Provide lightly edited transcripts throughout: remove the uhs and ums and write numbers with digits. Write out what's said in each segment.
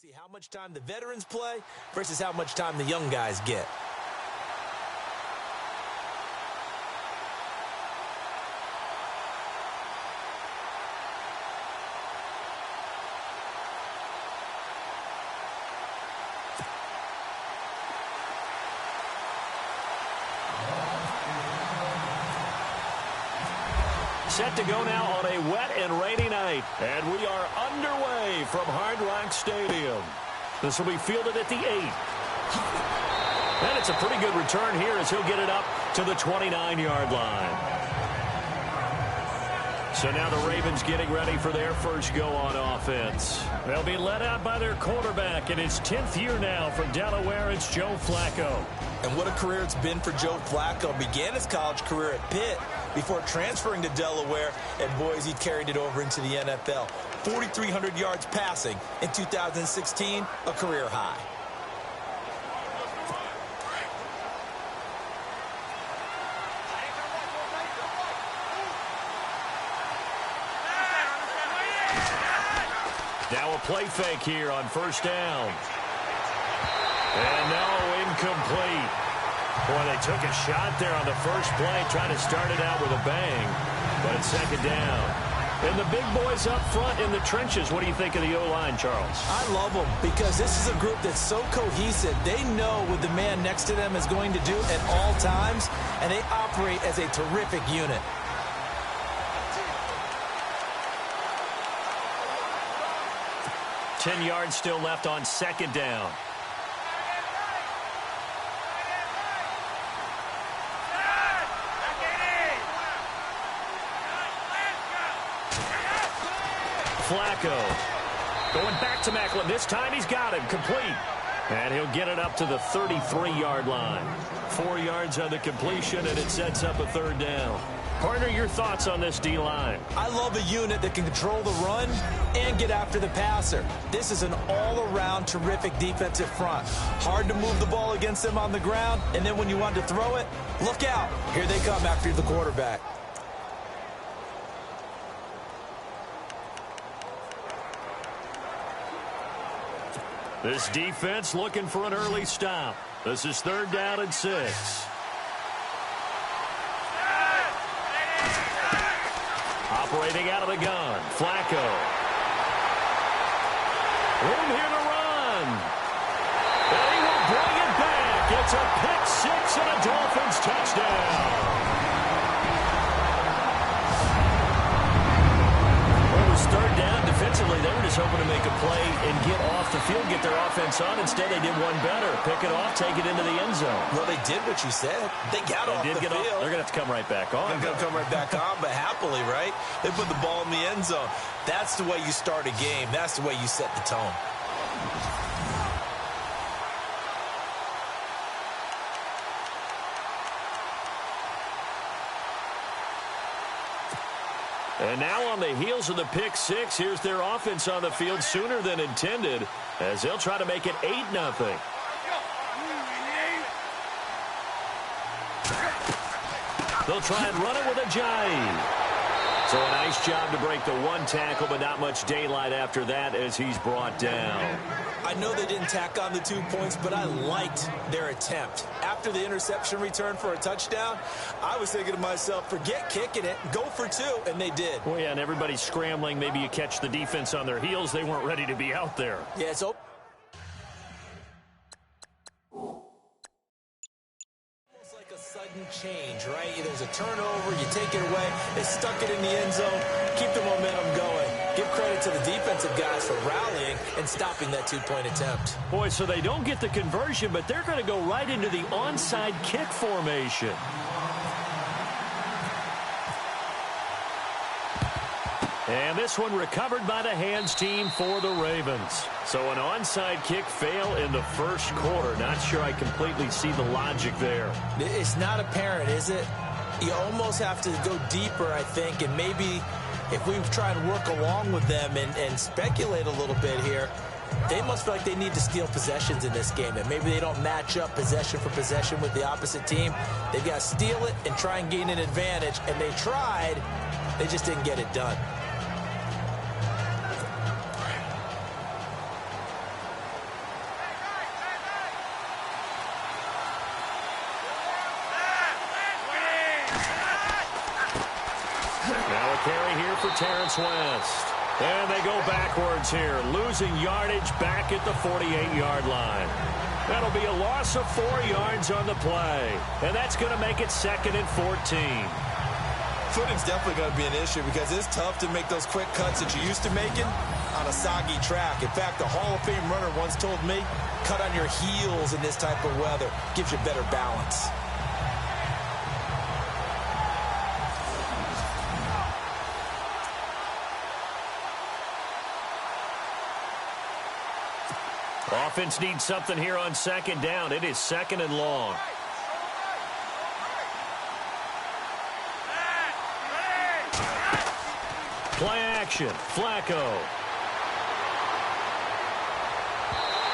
See how much time the veterans play versus how much time the young guys get. Set to go now on a wet and rainy night. And we are underway from Hard Rock Stadium. This will be fielded at the 8. And it's a pretty good return here as he'll get it up to the 29-yard line. So now the Ravens getting ready for their first go on offense. They'll be led out by their quarterback in his 10th year now for Delaware. It's Joe Flacco. And what a career it's been for Joe Flacco. Began his college career at Pitt before transferring to Delaware. And boys, he carried it over into the NFL. 4,300 yards passing in 2016, a career high. Now a play fake here on first down. And no, incomplete. Boy, they took a shot there on the first play, trying to start it out with a bang. But it's second down. And the big boys up front in the trenches. What do you think of the O-line, Charles? I love them because this is a group that's so cohesive. They know what the man next to them is going to do at all times, and they operate as a terrific unit. Ten yards still left on second down. Flacco going back to Macklin. This time he's got him complete. And he'll get it up to the 33-yard line. 4 yards on the completion, and it sets up a third down. Partner, your thoughts on this D-line? I love a unit that can control the run and get after the passer. This is an all-around terrific defensive front. Hard to move the ball against them on the ground, and then when you want to throw it, look out. Here they come after the quarterback. This defense looking for an early stop. This is third down and 6. Operating out of the gun, Flacco. Room here to run. And he will bring it back. It's a pick 6 and a Dolphins touchdown. Third down. Defensively, they were just hoping to make a play and get off the field, get their offense on. Instead, they did one better. Pick it off, take it into the end zone. Well, they did what you said. They got off the field. They're going to have to come right back on. They're going to come right back on, but happily, right? They put the ball in the end zone. That's the way you start a game. That's the way you set the tone. And now on the heels of the pick 6, here's their offense on the field sooner than intended as they'll try to make it 8-0. They'll try and run it with a jive. So a nice job to break the one tackle, but not much daylight after that as he's brought down. I know they didn't tack on the 2 points, but I liked their attempt. After the interception return for a touchdown, I was thinking to myself, forget kicking it, go for 2, and they did. Well, yeah, and everybody's scrambling. Maybe you catch the defense on their heels. They weren't ready to be out there. Yeah, so change, right? There's a turnover, you take it away, they stuck it in the end zone, keep the momentum going. Give credit to the defensive guys for rallying and stopping that 2-point attempt. Boy, so they don't get the conversion, but they're going to go right into the onside kick formation. And this one recovered by the hands team for the Ravens. So an onside kick fail in the first quarter. Not sure I completely see the logic there. It's not apparent, is it? You almost have to go deeper, I think, and maybe if we try and work along with them and speculate a little bit here, they must feel like they need to steal possessions in this game, and maybe they don't match up possession for possession with the opposite team. They've got to steal it and try and gain an advantage, and they tried. They just didn't get it done. carry here for Terrence West. And they go backwards here, losing yardage back at the 48-yard line. That'll be a loss of 4 yards on the play. And that's going to make it 2nd and 14. Footing's definitely going to be an issue because it's tough to make those quick cuts that you're used to making on a soggy track. In fact, a Hall of Fame runner once told me, cut on your heels in this type of weather. Gives you better balance. Offense needs something here on 2nd down. It is 2nd and long. Play action. Flacco.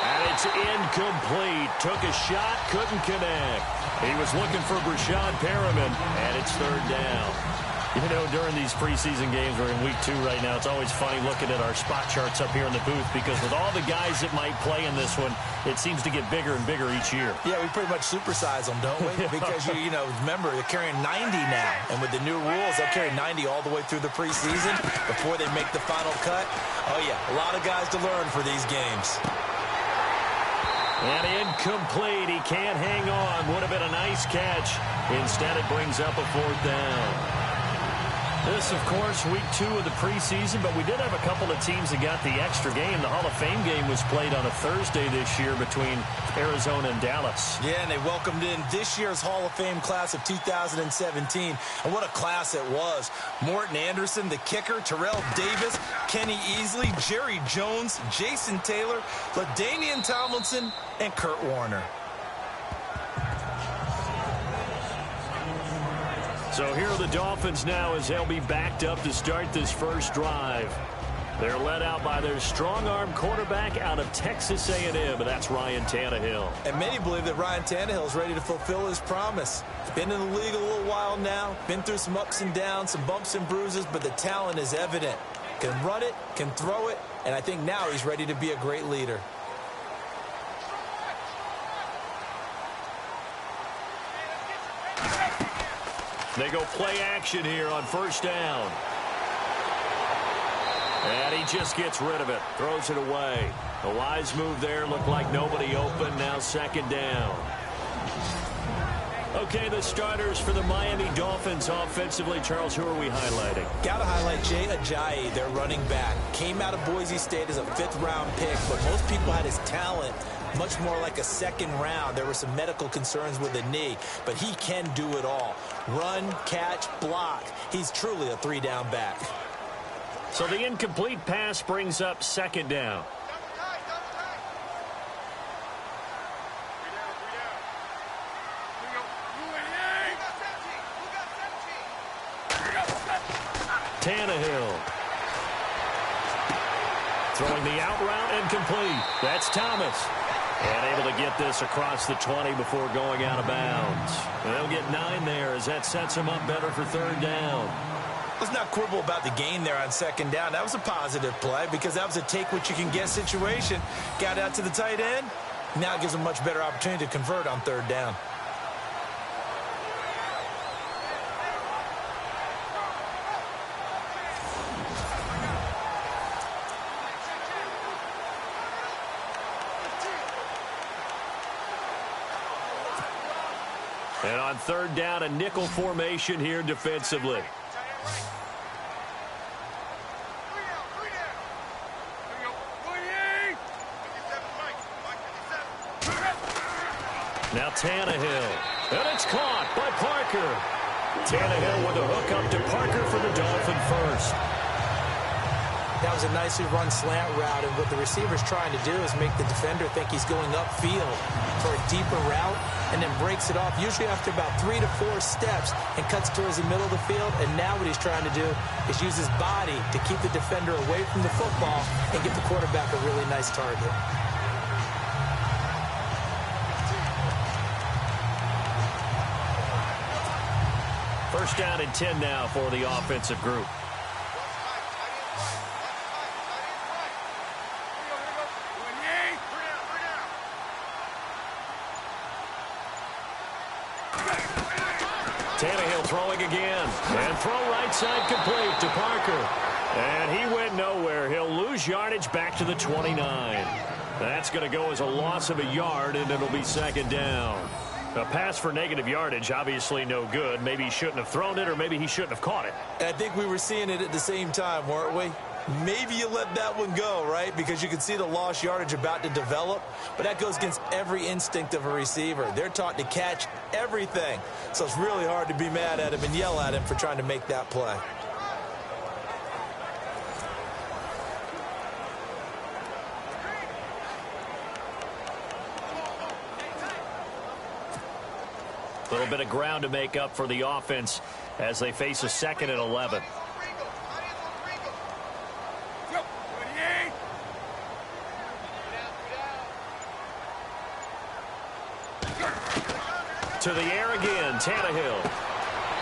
And it's incomplete. Took a shot, couldn't connect. He was looking for Brashad Perriman, and it's 3rd down. You know, during these preseason games, we're in week 2 right now, it's always funny looking at our spot charts up here in the booth because with all the guys that might play in this one, it seems to get bigger and bigger each year. Yeah, we pretty much supersize them, don't we? Because, you know, remember, they're carrying 90 now. And with the new rules, they'll carry 90 all the way through the preseason before they make the final cut. Oh, yeah, a lot of guys to learn for these games. And incomplete. He can't hang on. Would have been a nice catch. Instead, it brings up a 4th down. This, of course, week 2 of the preseason, but we did have a couple of teams that got the extra game. The Hall of Fame game was played on a Thursday this year between Arizona and Dallas. Yeah, and they welcomed in this year's Hall of Fame class of 2017. And what a class it was. Morton Anderson, the kicker, Terrell Davis, Kenny Easley, Jerry Jones, Jason Taylor, LaDainian Tomlinson, and Kurt Warner. So here are the Dolphins now as they'll be backed up to start this first drive. They're led out by their strong-arm quarterback out of Texas A&M, and that's Ryan Tannehill. And many believe that Ryan Tannehill is ready to fulfill his promise. Been in the league a little while now, been through some ups and downs, some bumps and bruises, but the talent is evident. Can run it, can throw it, and I think now he's ready to be a great leader. They go play action here on 1st down. And he just gets rid of it. Throws it away. A wise move there. Looked like nobody open. Now 2nd down. Okay, the starters for the Miami Dolphins offensively. Charles, who are we highlighting? Got to highlight Jay Ajayi, their running back. Came out of Boise State as a 5th-round pick, but most people had his talent much more like a 2nd round. There were some medical concerns with the knee, but he can do it all. Run, catch, block. He's truly a 3-down back. So the incomplete pass brings up 2nd down. Tannehill. Throwing the out route and complete. That's Thomas. And able to get this across the 20 before going out of bounds. And they'll get 9 there as that sets them up better for 3rd down. Let's not quibble about the gain there on 2nd down. That was a positive play because that was a take-what-you-can-get situation. Got out to the tight end. Now it gives them a much better opportunity to convert on 3rd down. And on 3rd down, a nickel formation here defensively. Now Tannehill. And it's caught by Parker. Tannehill with a hook up to Parker for the Dolphin first. That was a nicely run slant route, and what the receiver's trying to do is make the defender think he's going upfield for a deeper route, and then breaks it off, usually after about 3 to 4 steps, and cuts towards the middle of the field. And now what he's trying to do is use his body to keep the defender away from the football and give the quarterback a really nice target. First down and 10 now for the offensive group. Tannehill throwing again. And throw right side complete to Parker. And he went nowhere. He'll lose yardage back to the 29. That's going to go as a loss of a yard, and it'll be second down. A pass for negative yardage, obviously no good. Maybe he shouldn't have thrown it, or maybe he shouldn't have caught it. I think we were seeing it at the same time, weren't we? Maybe you let that one go, right? Because you can see the lost yardage about to develop. But that goes against every instinct of a receiver. They're taught to catch everything. So it's really hard to be mad at him and yell at him for trying to make that play. A little bit of ground to make up for the offense as they face a 2nd and 11. To the air again, Tannehill.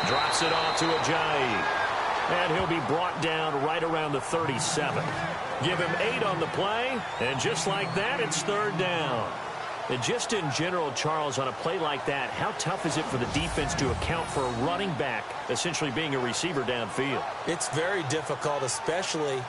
Drops it off to Ajayi. And he'll be brought down right around the 37. Give him 8 on the play, and just like that, it's 3rd down. And just in general, Charles, on a play like that, how tough is it for the defense to account for a running back essentially being a receiver downfield? It's very difficult, especially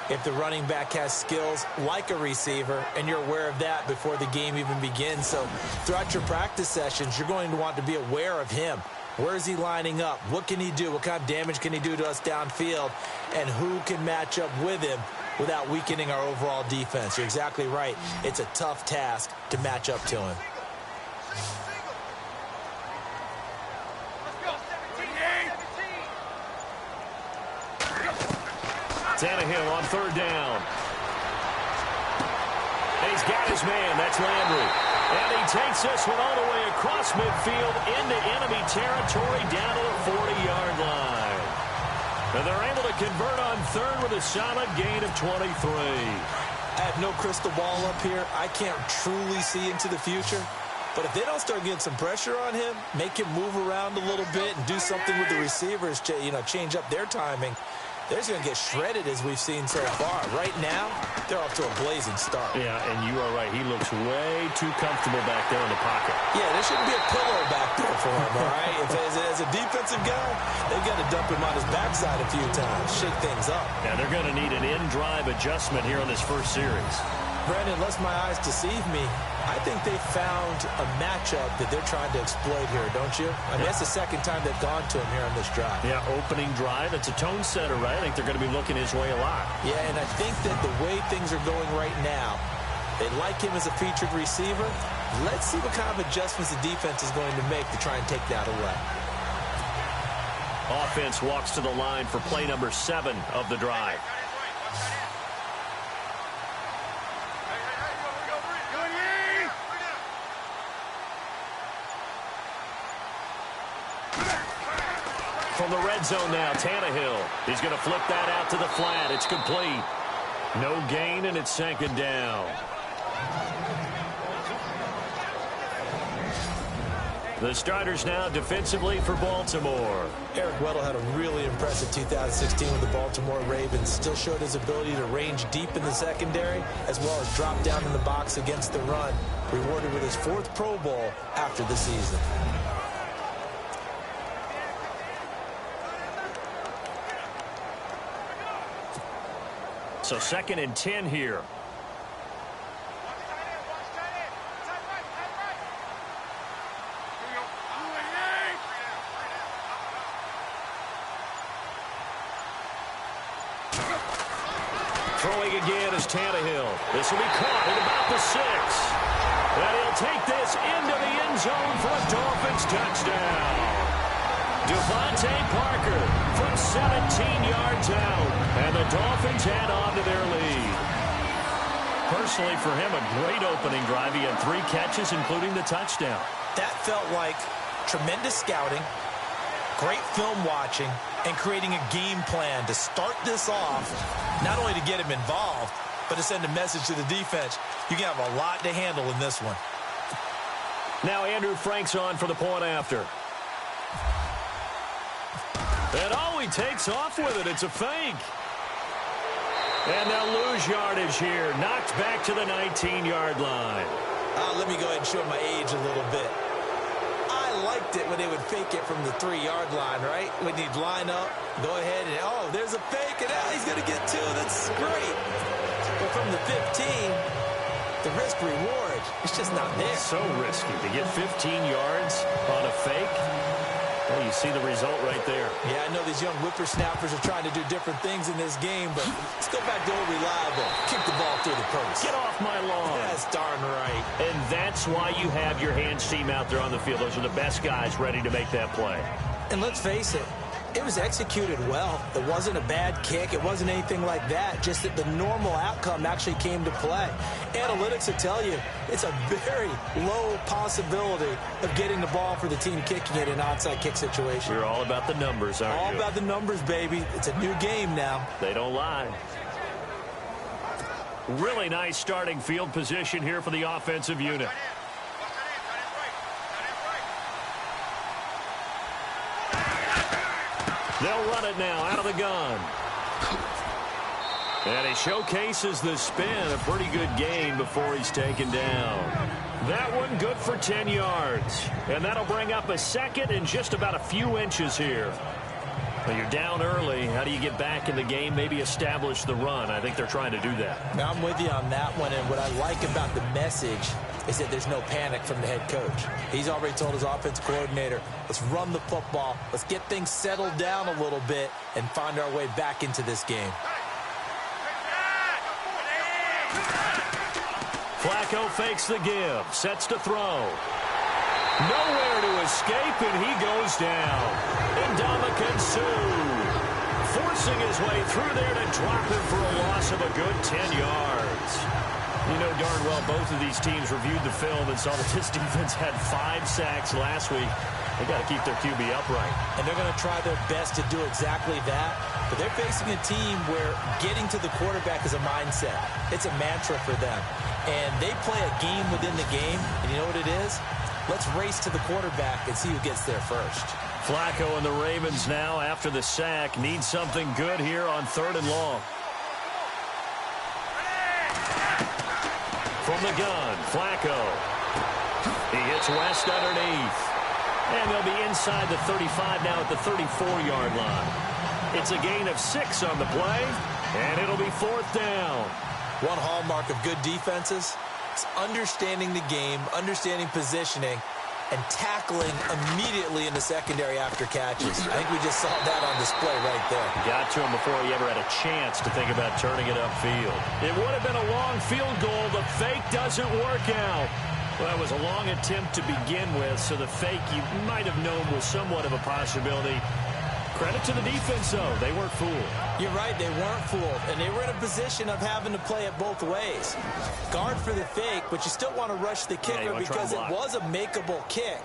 if the running back has skills like a receiver, and you're aware of that before the game even begins. So throughout your practice sessions, you're going to want to be aware of him. Where is he lining up? What can he do? What kind of damage can he do to us downfield? And who can match up with him without weakening our overall defense? You're exactly right. It's a tough task to match up to him. Tannehill on 3rd down. And he's got his man. That's Landry. And he takes this one all the way across midfield into enemy territory down to the 40-yard line. And they're able to convert on 3rd with a solid gain of 23. I have no crystal ball up here. I can't truly see into the future. But if they don't start getting some pressure on him, make him move around a little bit and do something with the receivers, change up their timing, they're just going to get shredded as we've seen so far. Right now, they're off to a blazing start. Yeah, and you are right. He looks way too comfortable back there in the pocket. Yeah, there shouldn't be a pillow back there for him, all right? As a defensive guy, they've got to dump him on his backside a few times, shake things up. Yeah, they're going to need an in-drive adjustment here on this first series. Brandon, unless my eyes deceive me, I think they found a matchup that they're trying to exploit here, don't you? I mean, that's the second time they've gone to him here on this drive. Yeah, opening drive. It's a tone setter, right? I think they're going to be looking his way a lot. Yeah, and I think that the way things are going right now, they like him as a featured receiver. Let's see what kind of adjustments the defense is going to make to try and take that away. Offense walks to the line for play number 7 of the drive. From the red zone now, Tannehill. He's going to flip that out to the flat. It's complete. No gain, and it's 2nd down. The starters now defensively for Baltimore. Eric Weddle had a really impressive 2016 with the Baltimore Ravens. Still showed his ability to range deep in the secondary, as well as drop down in the box against the run. Rewarded with his 4th Pro Bowl after the season. So 2nd and 10 here. Throwing again is Tannehill. This will be caught at about the 6. And he'll take this into the end zone for a Dolphins touchdown. Devontae Parker from 17 yards out. And the Dolphins add on to their lead. Personally, for him, a great opening drive. He had 3 catches, including the touchdown. That felt like tremendous scouting, great film watching, and creating a game plan to start this off, not only to get him involved, but to send a message to the defense. You can have a lot to handle in this one. Now Andrew Frank's on for the point after. And oh, he takes off with it. It's a fake. And they'll lose yardage here. Knocked back to the 19-yard line. Let me go ahead and show my age a little bit. I liked it when they would fake it from the 3-yard line, right? When you'd line up, go ahead, and, oh, there's a fake, and now he's going to get 2. That's great. But from the 15, the risk-reward, it's just not there. So risky to get 15 yards on a fake. Well, you see the result right there. Yeah, I know these young whippersnappers are trying to do different things in this game, but let's go back to old reliable. Kick the ball through the post. Get off my lawn. That's darn right. And that's why you have your hands team out there on the field. Those are the best guys ready to make that play. And let's face it, it was executed well. It wasn't a bad kick. It wasn't anything like that. Just that the normal outcome actually came to play. Analytics will tell you it's a very low possibility of getting the ball for the team kicking it in an onside kick situation. You're all about the numbers, aren't you? All about the numbers, baby. It's a new game now. They don't lie. Really nice starting field position here for the offensive unit. They'll run it now out of the gun. And he showcases the spin. A pretty good gain before he's taken down. That one good for 10 yards. And that'll bring up a second and just about a few inches here. Well, you're down early. How do you get back in the game? Maybe establish the run. I think they're trying to do that. Now, I'm with you on that one. And what I like about the message is that there's no panic from the head coach. He's already told his offensive coordinator, let's run the football. Let's get things settled down a little bit and find our way back into this game. Flacco fakes the give. Sets to throw. Nowhere to escape, and he goes down. Ndamukong Suh forcing his way through there to drop him for a loss of a good 10 yards. You know darn well both of these teams reviewed the film and saw that this defense had 5 sacks last week. They got to keep their QB upright. And they're going to try their best to do exactly that. But they're facing a team where getting to the quarterback is a mindset. It's a mantra for them. And they play a game within the game. And you know what it is? Let's race to the quarterback and see who gets there first. Flacco and the Ravens now, after the sack, need something good here on 3rd and long. From the gun, Flacco. He hits West underneath. And they'll be inside the 35 now at the 34-yard line. It's a gain of 6 on the play, and it'll be 4th down. One hallmark of good defenses is understanding the game, understanding positioning, and tackling immediately in the secondary after catches. I think we just saw that on display right there. Got to him before he ever had a chance to think about turning it upfield. It would have been a long field goal. The fake doesn't work out. Well, it was a long attempt to begin with, so the fake you might have known was somewhat of a possibility. Credit to the defense, though. They weren't fooled. You're right, they weren't fooled, and they were in a position of having to play it both ways. Guard for the fake, but you still want to rush the kicker because it was a makeable kick.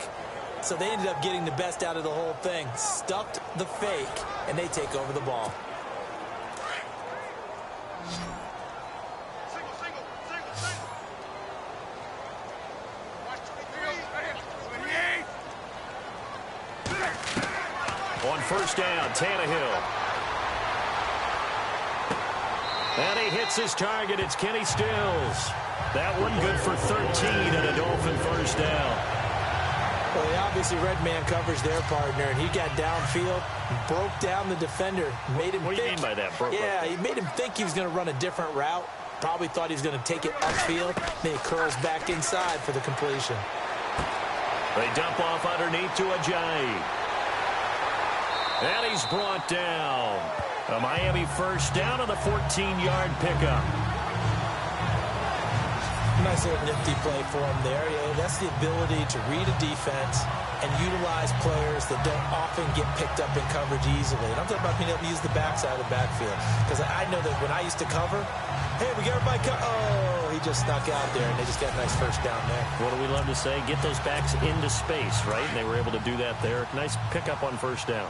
So they ended up getting the best out of the whole thing. Stuffed the fake, and they take over the ball. On 1st down, Tannehill. And he hits his target. It's Kenny Stills. That one good for 13 and a Dolphin 1st down. Well, he obviously read man coverage their partner, and he got downfield, broke down the defender, made him What do you mean by that? He made him think he was going to run a different route. Probably thought he was going to take it upfield. Then he curls back inside for the completion. They dump off underneath to Ajayi. And he's brought down. A Miami 1st down on the 14-yard pickup. Nice little nifty play for him there. Yeah, that's the ability to read a defense and utilize players that don't often get picked up in coverage easily. And I'm talking about being able to use the backside of the backfield. Because I know that when I used to cover, hey, we got everybody oh, he just snuck out there, and they just got a nice 1st down there. What do we love to say? Get those backs into space, right? And they were able to do that there. Nice pickup on 1st down.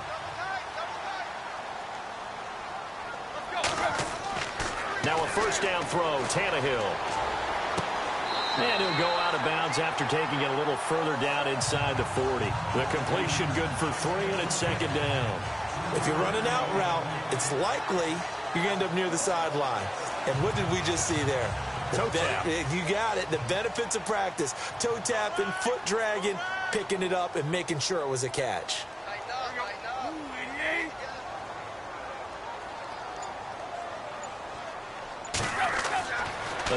Now a 1st down throw, Tannehill. And he'll go out of bounds after taking it a little further down inside the 40. The completion good for 3, and it's 2nd down. If you're running out route, it's likely you're going to end up near the sideline. And what did we just see there? Toe tap. You got it. The benefits of practice. Toe tapping, foot dragging. picking it up and making sure it was a catch.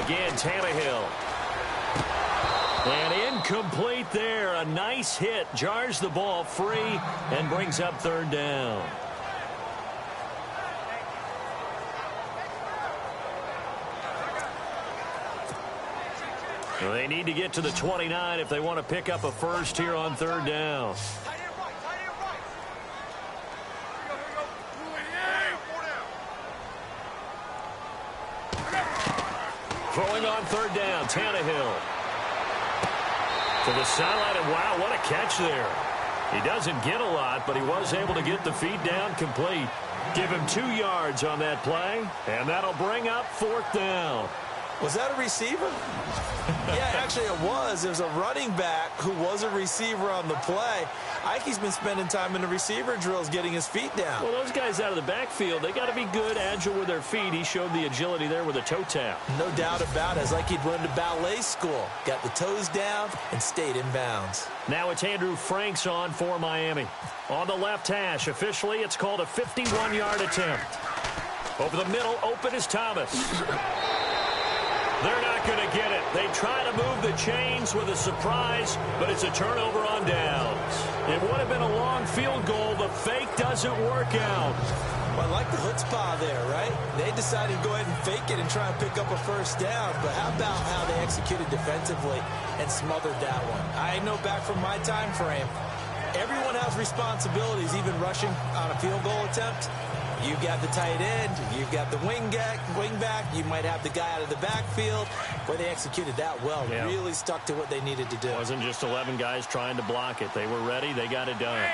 Again, Tannehill. And incomplete there. A nice hit. Jars the ball free and brings up third down. Well, they need to get to the 29 if they want to pick up a first here on third down. Throwing on third down, Tannehill. To the sideline, and wow, what a catch there. He doesn't get a lot, but he was able to get the feet down complete. Give him 2 yards on that play, and that'll bring up fourth down. Was that a receiver? Yeah, actually it was. It was a running back who was a receiver on the play. Ike's been spending time in the receiver drills getting his feet down. Well, those guys out of the backfield, they got to be good, agile with their feet. He showed the agility there with a toe tap. No doubt about it. It's like he'd went to ballet school. Got the toes down and stayed in bounds. Now it's Andrew Franks on for Miami. On the left hash, officially it's called a 51-yard attempt. Over the middle, open is Thomas. They're not going to get it. They try to move the chains with a surprise, but it's a turnover on downs. It would have been a long field goal. The fake doesn't work out. Well, I like the chutzpah there, right? They decided to go ahead and fake it and try and pick up a first down, but how about how they executed defensively and smothered that one? I know back from my time frame, everyone has responsibilities, even rushing on a field goal attempt. You've got the tight end, you've got the wing back, you might have the guy out of the backfield. Where they executed that well, yeah. Really stuck to what they needed to do. It wasn't just 11 guys trying to block it. They were ready, they got it done.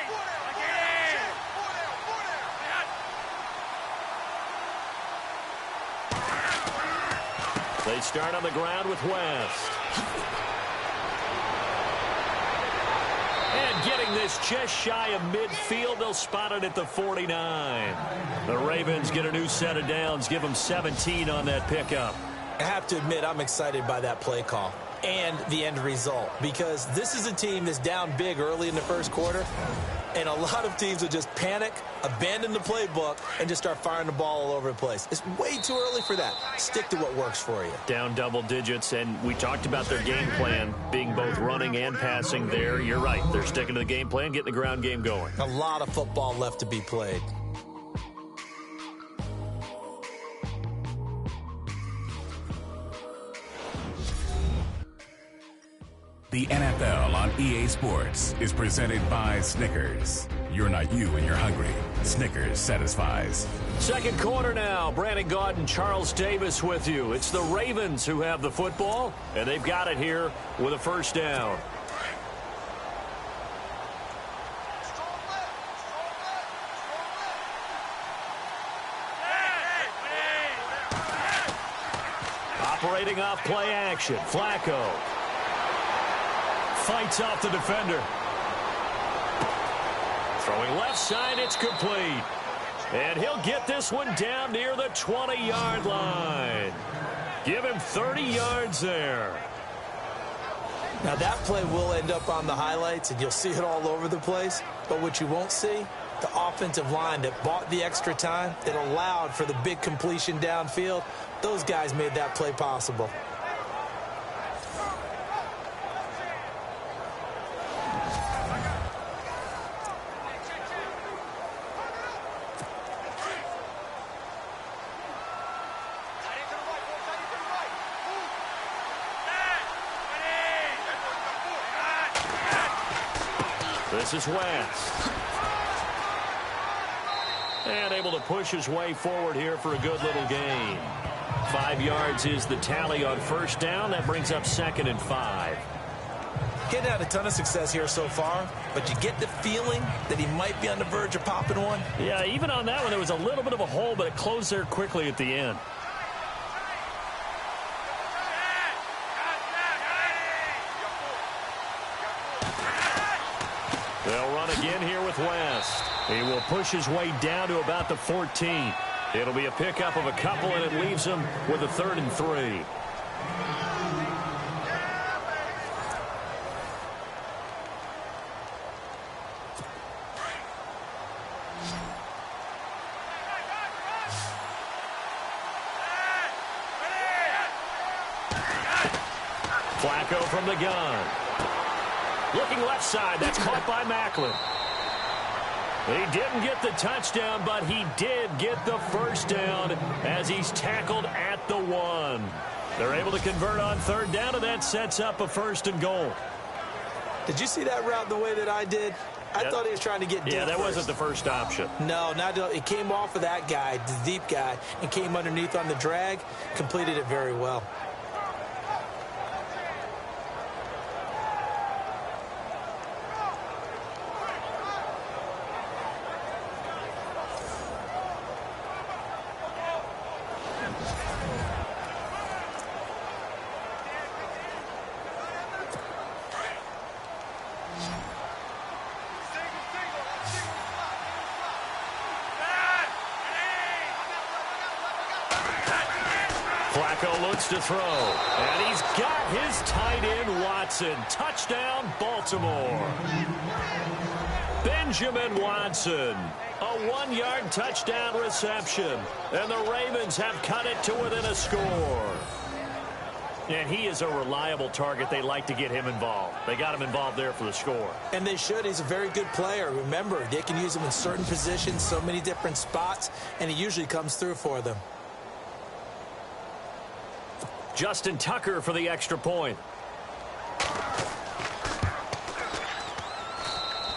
They start on the ground with West. And getting this just shy of midfield, they'll spot it at the 49. The Ravens get a new set of downs, give them 17 on that pickup. I have to admit, I'm excited by that play call and the end result, because this is a team that's down big early in the first quarter, and a lot of teams will just panic, abandon the playbook, and just start firing the ball all over the place. It's way too early for that. Stick to what works for you. Down double digits, and we talked about their game plan being both running and passing there. You're right. They're sticking to the game plan, getting the ground game going. A lot of football left to be played. The NFL on EA Sports is presented by Snickers. You're not you when you're hungry. Snickers satisfies. Second quarter now. Brandon Gaudin and Charles Davis with you. It's the Ravens who have the football, and they've got it here with a first down. Operating off play action. Flacco fights off the defender. Throwing left side, it's complete. And he'll get this one down near the 20-yard line. Give him 30 yards there. Now that play will end up on the highlights, and you'll see it all over the place. But what you won't see, the offensive line that bought the extra time, that allowed for the big completion downfield, those guys made that play possible. This is West. And able to push his way forward here for a good little gain. 5 yards is the tally on first down. That brings up 2nd and 5. Getting had a ton of success here so far, but you get the feeling that he might be on the verge of popping one. Yeah, even on that one, there was a little bit of a hole, but it closed there quickly at the end. They'll run again here with West. He will push his way down to about the 14. It'll be a pickup of a couple, and it leaves him with a 3rd and 3. Flacco from the gun. Looking left side. That's caught by Macklin. He didn't get the touchdown, but he did get the first down as he's tackled at the 1. They're able to convert on third down, and that sets up a 1st and goal. Did you see that route the way that I did? I thought he was trying to get deep. Yeah, that first. wasn't the first option. No, not it came off of that guy, the deep guy, and came underneath on the drag. Completed it very well. Flacco looks to throw, and he's got his tight end, Watson. Touchdown, Baltimore. Benjamin Watson, a 1-yard touchdown reception, and the Ravens have cut it to within a score. And he is a reliable target. They like to get him involved. They got him involved there for the score. And they should. He's a very good player. Remember, they can use him in certain positions, so many different spots, and he usually comes through for them. Justin Tucker for the extra point.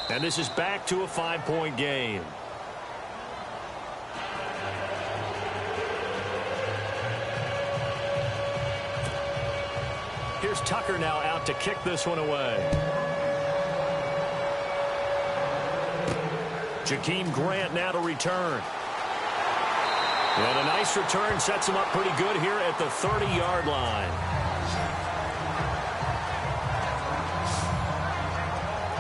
And this is back to a 5-point game. Here's Tucker now out to kick this one away. Jakeem Grant now to return. And a nice return sets him up pretty good here at the 30-yard line.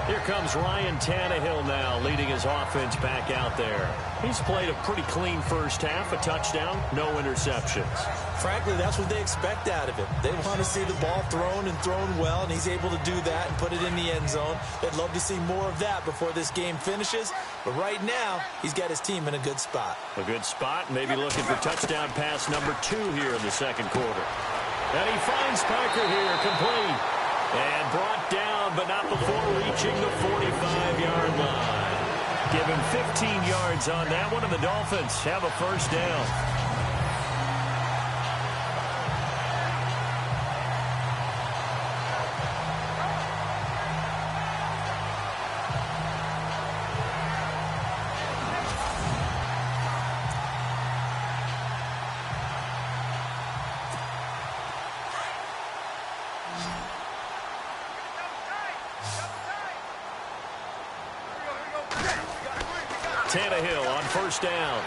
Here comes Ryan Tannehill now leading his offense back out there. He's played a pretty clean first half, a touchdown, no interceptions. Frankly, that's what they expect out of him. They want to see the ball thrown and thrown well, and he's able to do that and put it in the end zone. They'd love to see more of that before this game finishes. But right now, he's got his team in a good spot. A good spot, maybe looking for touchdown pass number 2 here in the second quarter. And he finds Parker here, complete. And brought down, but not before reaching the 45-yard line. Give him 15 yards on that one, and the Dolphins have a first down. Tannehill on first down.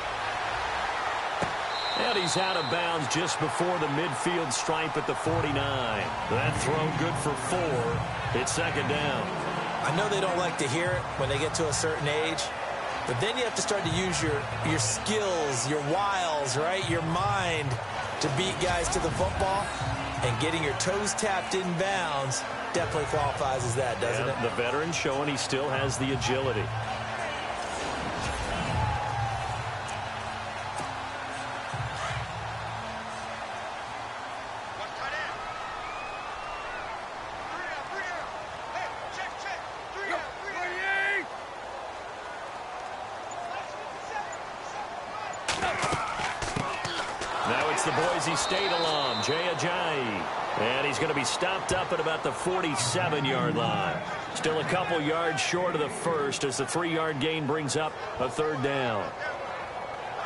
And he's out of bounds just before the midfield stripe at the 49. That throw good for 4. It's second down. I know they don't like to hear it when they get to a certain age, but then you have to start to use your skills, your wiles, right? Your mind to beat guys to the football, and getting your toes tapped in bounds definitely qualifies as that, doesn't it? The veteran showing he still has the agility. State alum, Jay Ajayi. And he's going to be stopped up at about the 47-yard line. Still a couple yards short of the first as the 3-yard gain brings up a third down.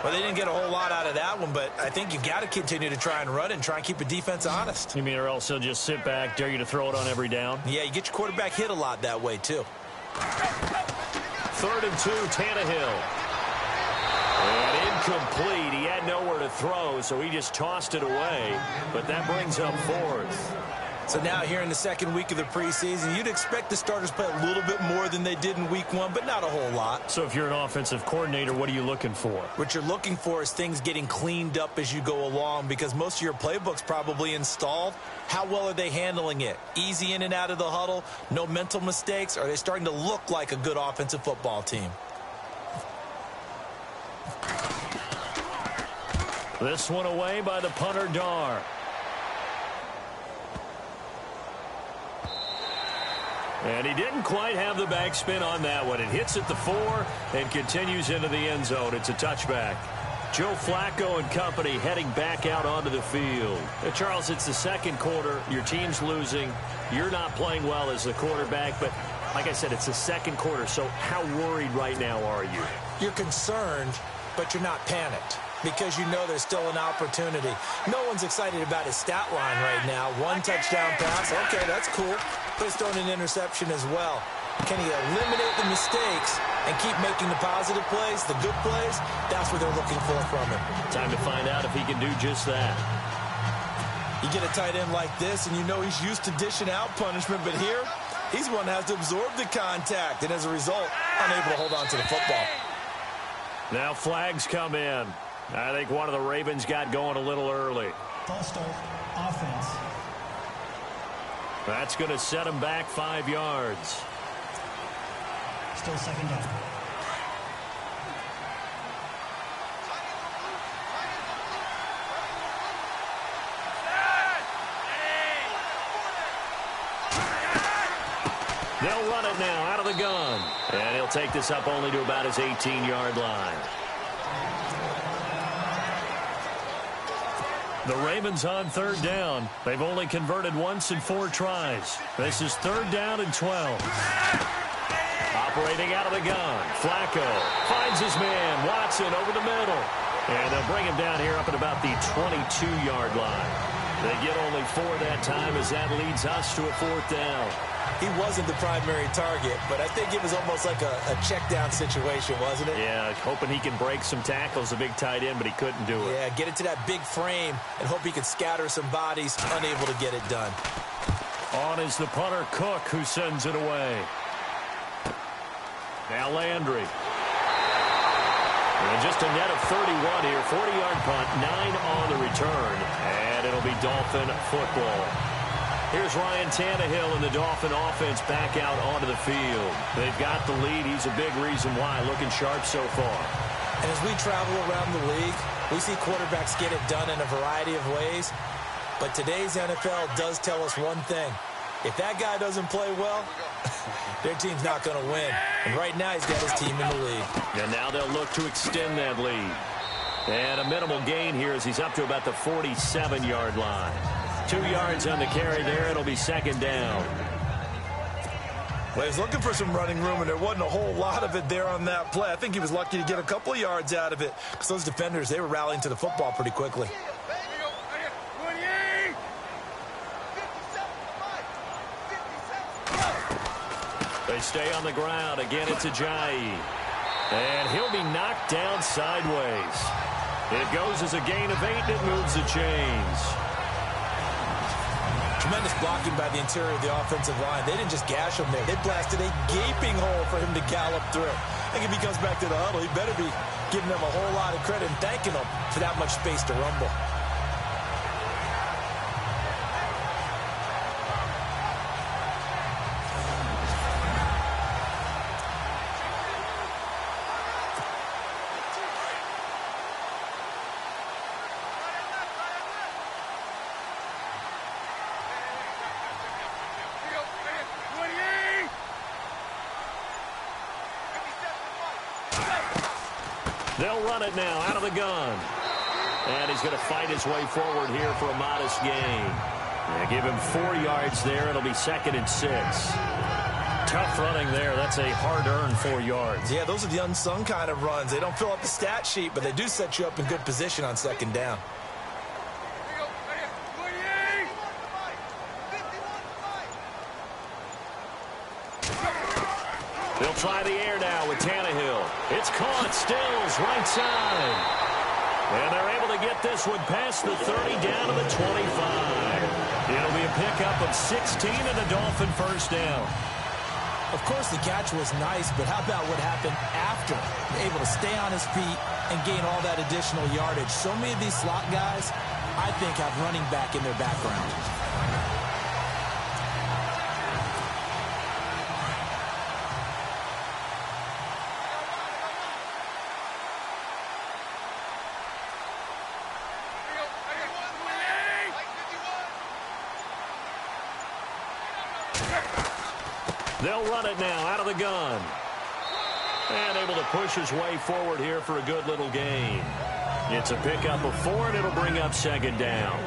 Well, they didn't get a whole lot out of that one, but I think you've got to continue to try and run and try and keep the defense honest. You mean or else they'll just sit back, dare you to throw it on every down? Yeah, you get your quarterback hit a lot that way, too. 3rd and 2, Tannehill. And incomplete. He had nowhere to throw, so he just tossed it away. But that brings up 4th. So now here in the second week of the preseason, you'd expect the starters play a little bit more than they did in week 1, but not a whole lot. So if you're an offensive coordinator, what are you looking for? What you're looking for is things getting cleaned up as you go along, because most of your playbook's probably installed. How well are they handling it? Easy in and out of the huddle? No mental mistakes? Are they starting to look like a good offensive football team? This one away by the punter, Dar. And he didn't quite have the backspin on that one. It hits at the 4 and continues into the end zone. It's a touchback. Joe Flacco and company heading back out onto the field. Charles, it's the second quarter. Your team's losing. You're not playing well as the quarterback, but like I said, it's the second quarter, so how worried right now are you? You're concerned, but you're not panicked because you know there's still an opportunity. No one's excited about his stat line right now. 1 touchdown pass, okay, that's cool. But he's throwing an interception as well. Can he eliminate the mistakes and keep making the positive plays, the good plays? That's what they're looking for from him. Time to find out if he can do just that. You get a tight end like this, and you know he's used to dishing out punishment, but here, he's one that has to absorb the contact, and as a result, unable to hold on to the football. Now flags come in. I think one of the Ravens got going a little early. False start, offense. That's going to set him back 5 yards. Still second down. They'll run it now out of the gun. And he'll take this up only to about his 18-yard line. The Ravens on 3rd down. They've only converted once in 4 tries. This is 3rd down and 12. Operating out of the gun. Flacco finds his man. Watson over the middle. And they'll bring him down here up at about the 22-yard line. They get only 4 that time as that leads us to a 4th down. He wasn't the primary target, but I think it was almost like a check down situation, wasn't it? Yeah, hoping he can break some tackles, a big tight end, but he couldn't do it. Yeah, get it to that big frame and hope he can scatter some bodies, unable to get it done. On is the punter, Cook, who sends it away. Now Landry. And just a net of 31 here, 40-yard punt, 9 on the return, and it'll be Dolphin football. Here's Ryan Tannehill and the Dolphin offense back out onto the field. They've got the lead. He's a big reason why, looking sharp so far. And as we travel around the league, we see quarterbacks get it done in a variety of ways. But today's NFL does tell us one thing. If that guy doesn't play well, their team's not going to win. And right now he's got his team in the lead. And now they'll look to extend that lead. And a minimal gain here as he's up to about the 47-yard line. 2 yards on the carry there. It'll be 2nd down. Well, he's looking for some running room, and there wasn't a whole lot of it there on that play. I think he was lucky to get a couple of yards out of it because those defenders, they were rallying to the football pretty quickly. They stay on the ground. Again, it's Ajayi. And he'll be knocked down sideways. It goes as a gain of 8, and it moves the chains. Tremendous blocking by the interior of the offensive line. They didn't just gash him there. They blasted a gaping hole for him to gallop through. I think if he comes back to the huddle, he better be giving them a whole lot of credit and thanking them for that much space to rumble. They'll run it now out of the gun. And he's going to fight his way forward here for a modest gain. Yeah, give him 4 yards there. It'll be 2nd and 6. Tough running there. That's a hard-earned 4 yards. Yeah, those are the unsung kind of runs. They don't fill up the stat sheet, but they do set you up in good position on 2nd down. They'll try the air now with Tannehill. It's caught. Stills right side. And they're able to get this one past the 30 down to the 25. It'll be a pickup of 16 and a Dolphin 1st down. Of course, the catch was nice, but how about what happened after? Able to stay on his feet and gain all that additional yardage. So many of these slot guys, I think, have running back in their background. They'll run it now out of the gun. And able to push his way forward here for a good little gain. It's a pickup of 4, and it'll bring up second down.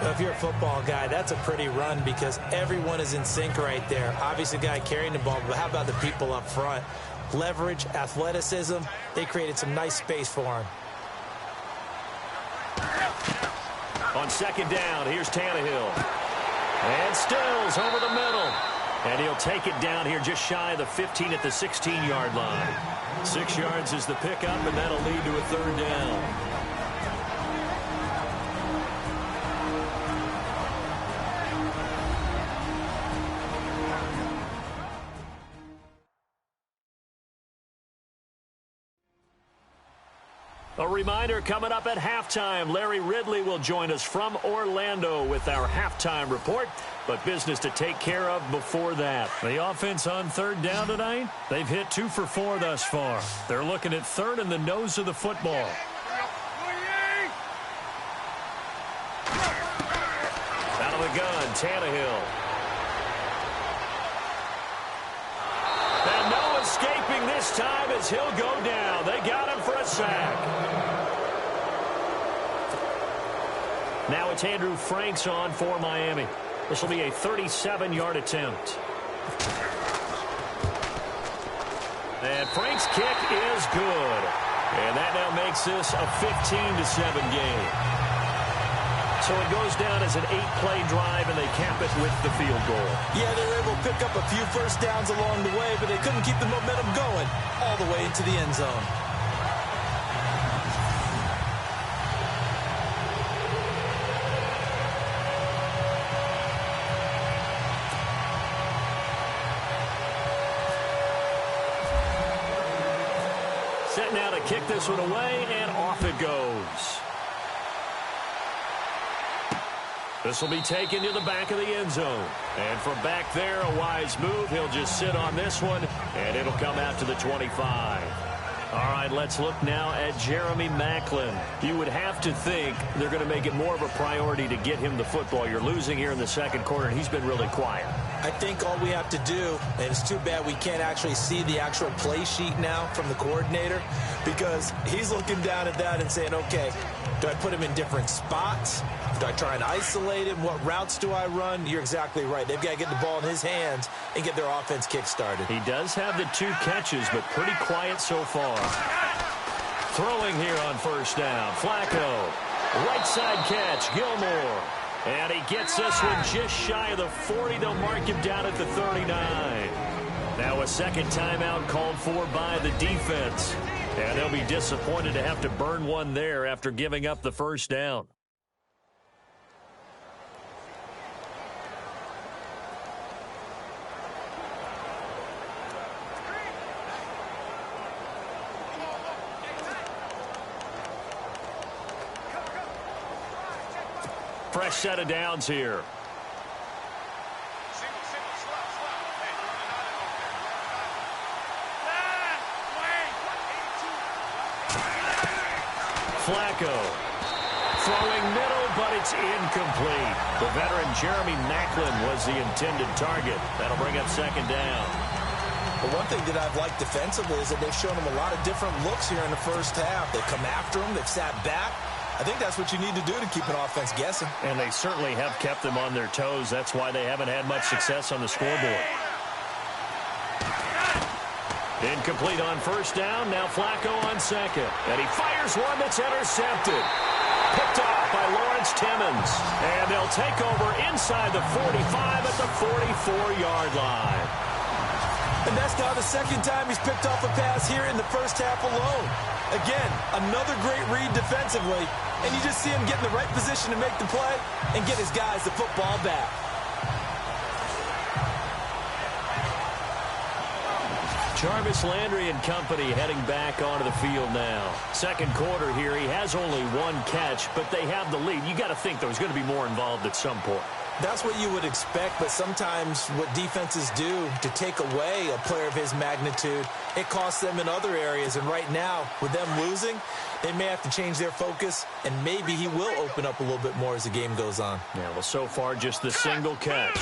Well, if you're a football guy, that's a pretty run because everyone is in sync right there. Obviously, the guy carrying the ball, but how about the people up front? Leverage, athleticism, they created some nice space for him. On second down, here's Tannehill. And Stills over the middle. And he'll take it down here just shy of the 15 at the 16-yard line. 6 yards is the pickup, and that'll lead to a third down. A reminder, coming up at halftime, Larry Ridley will join us from Orlando with our halftime report, but business to take care of before that. The offense on third down tonight, they've hit 2 for 4 thus far. They're looking at third in the nose of the football. Out of the gun, Tannehill. And no escaping this time as he'll go down. They got him for a sack. Now it's Andrew Franks on for Miami. This will be a 37-yard attempt. And Frank's kick is good. And that now makes this a 15-7 game. So it goes down as an 8-play drive, and they cap it with the field goal. Yeah, they were able to pick up a few first downs along the way, but they couldn't keep the momentum going all the way into the end zone. Set now to kick this one away, and off it goes. This will be taken to the back of the end zone. And from back there, a wise move. He'll just sit on this one, and it'll come out to the 25. All right, let's look now at Jeremy Maclin. You would have to think they're going to make it more of a priority to get him the football. You're losing here in the second quarter, and he's been really quiet. I think all we have to do, and it's too bad we can't actually see the actual play sheet now from the coordinator, because he's looking down at that and saying, okay, do I put him in different spots? Do I try and isolate him? What routes do I run? You're exactly right. They've got to get the ball in his hands and get their offense kick-started. He does have the 2 catches, but pretty quiet so far. Throwing here on first down. Flacco. Right side catch. Gilmore. And he gets this one just shy of the 40. They'll mark him down at the 39. Now a second timeout called for by the defense. And they'll be disappointed to have to burn one there after giving up the first down. Fresh set of downs here. Flacco throwing middle, but it's incomplete. The veteran Jeremy Maclin was the intended target. That'll bring up second down. But one thing that I've liked defensively is that they've shown him a lot of different looks here in the first half. They've come after him. They've sat back. I think that's what you need to do to keep an offense guessing. And they certainly have kept them on their toes. That's why they haven't had much success on the scoreboard. Incomplete on first down. Now Flacco on second. And he fires one that's intercepted. Picked off by Lawrence Timmons. And they'll take over inside the 45 at the 44-yard line. And that's now the second time he's picked off a pass here in the first half alone. Again, another great read defensively. And you just see him get in the right position to make the play and get his guys the football back. Jarvis Landry and company heading back onto the field now. Second quarter here, he has only 1 catch, but they have the lead. You got to think there's going to be more involved at some point. That's what you would expect, but sometimes what defenses do to take away a player of his magnitude, it costs them in other areas. And right now, with them losing, they may have to change their focus, and maybe he will open up a little bit more as the game goes on. Yeah, well, so far, just the single catch.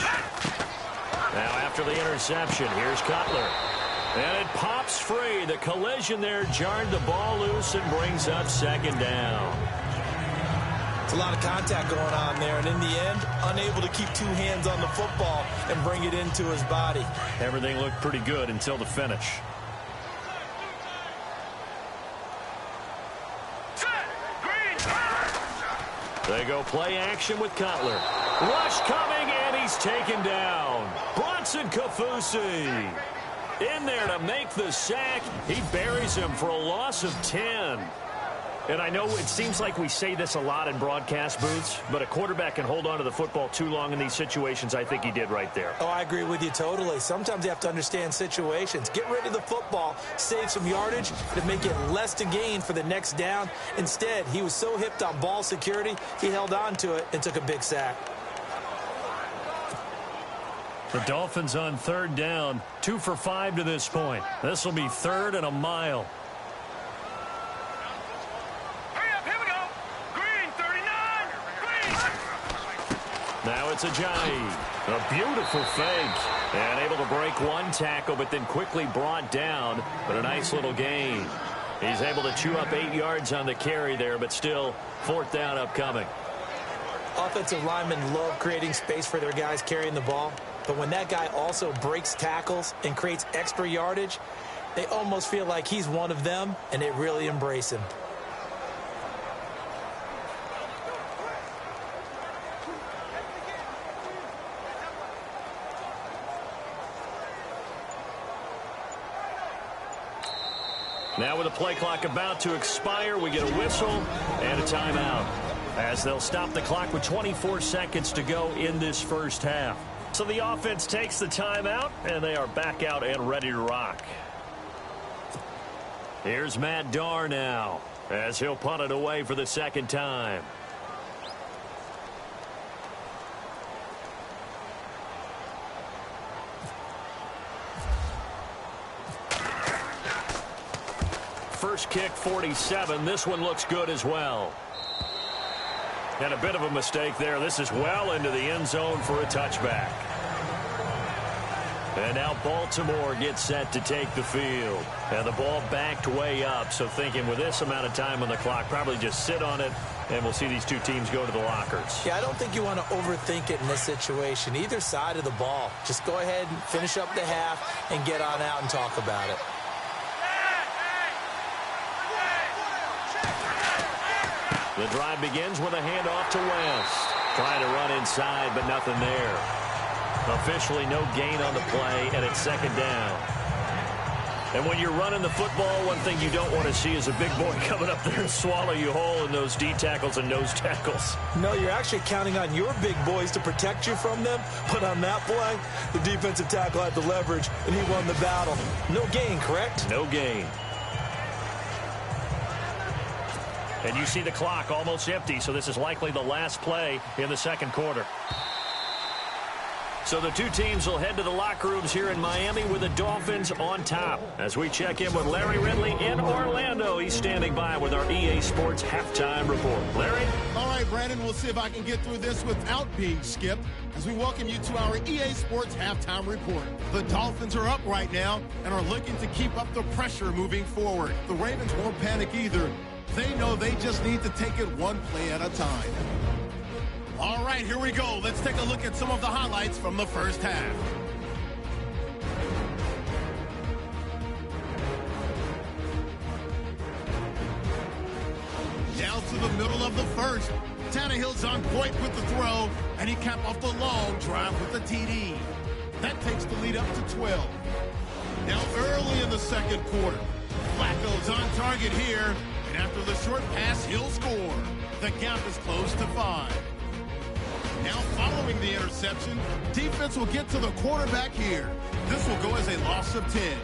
Now after the interception, here's Cutler. And it pops free. The collision there jarred the ball loose and brings up second down. It's a lot of contact going on there, and in the end, unable to keep two hands on the football and bring it into his body. Everything looked pretty good until the finish. They go play action with Cutler. Rush coming, and he's taken down. Bronson Kafusi in there to make the sack. He buries him for a loss of 10. And I know it seems like we say this a lot in broadcast booths, but a quarterback can hold on to the football too long in these situations. I think he did right there. Oh, I agree with you totally. Sometimes you have to understand situations. Get rid of the football, save some yardage to make it less to gain for the next down. Instead, he was so hipped on ball security, he held on to it and took a big sack. The Dolphins on third down, 2 for 5 to this point. This will be third and a mile. Now it's Ajayi. A beautiful fake. And able to break one tackle, but then quickly brought down. But a nice little gain. He's able to chew up 8 yards on the carry there, but still fourth down upcoming. Offensive linemen love creating space for their guys carrying the ball. But when that guy also breaks tackles and creates extra yardage, they almost feel like he's one of them, and they really embrace him. Now with the play clock about to expire, we get a whistle and a timeout, as they'll stop the clock with 24 seconds to go in this first half. So the offense takes the timeout, and they are back out and ready to rock. Here's Matt Darr now, as he'll punt it away for the second time. First kick, 47. This one looks good as well. And a bit of a mistake there. This is well into the end zone for a touchback. And now Baltimore gets set to take the field. And the ball backed way up. So thinking with this amount of time on the clock, probably just sit on it, and we'll see these two teams go to the lockers. Yeah, I don't think you want to overthink it in this situation. Either side of the ball. Just go ahead and finish up the half and get on out and talk about it. The drive begins with a handoff to West. Trying to run inside, but nothing there. Officially no gain on the play, and it's second down. And when you're running the football, one thing you don't want to see is a big boy coming up there and swallow you whole in those D tackles and nose tackles. No, you're actually counting on your big boys to protect you from them. But on that play, the defensive tackle had the leverage, and he won the battle. No gain, correct? No gain. And you see the clock almost empty, so this is likely the last play in the second quarter. So the two teams will head to the locker rooms here in Miami with the Dolphins on top. As we check in with Larry Ridley in Orlando, he's standing by with our EA Sports halftime report. Larry? All right, Brandon, we'll see if I can get through this without being skipped as we welcome you to our EA Sports halftime report. The Dolphins are up right now and are looking to keep up the pressure moving forward. The Ravens won't panic either. They know they just need to take it one play at a time. All right, here we go. Let's take a look at some of the highlights from the first half. Down to the middle of the first. Tannehill's on point with the throw, and he capped off the long drive with the TD. That takes the lead up to 12. Now early in the second quarter, Flacco's on target here. After the short pass, he'll score. The gap is close to 5. Now following the interception, defense will get to the quarterback here. This will go as a loss of 10.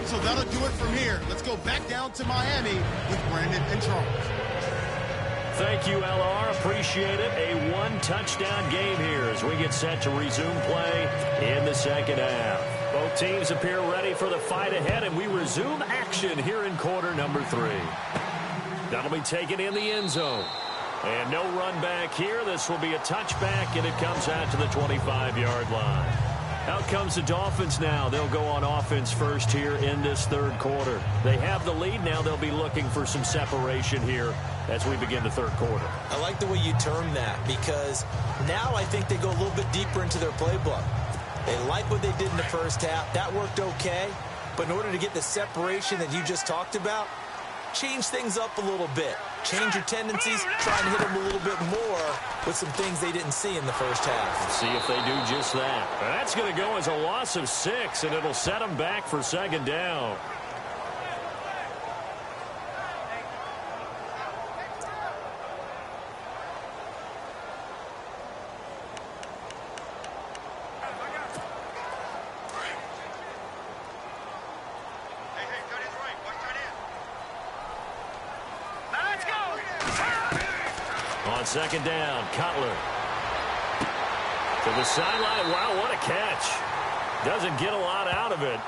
So that'll do it from here. Let's go back down to Miami with Brandon and Charles. Thank you, LR. Appreciate it. A one-touchdown game here as we get set to resume play in the second half. Both teams appear ready for the fight ahead, and we resume action here in quarter number 3. That'll be taken in the end zone. And no run back here. This will be a touchback, and it comes out to the 25-yard line. Out comes the Dolphins now. They'll go on offense first here in this third quarter. They have the lead. Now they'll be looking for some separation here as we begin the third quarter. I like the way you term that, because now I think they go a little bit deeper into their playbook. They like what they did in the first half. That worked okay. But in order to get the separation that you just talked about, change things up a little bit. Change your tendencies. Try and hit them a little bit more with some things they didn't see in the first half. Let's see if they do just that. That's going to go as a loss of 6, and it'll set them back for second down. Second down, Cutler. To the sideline. Wow, what a catch. Doesn't get a lot out of it,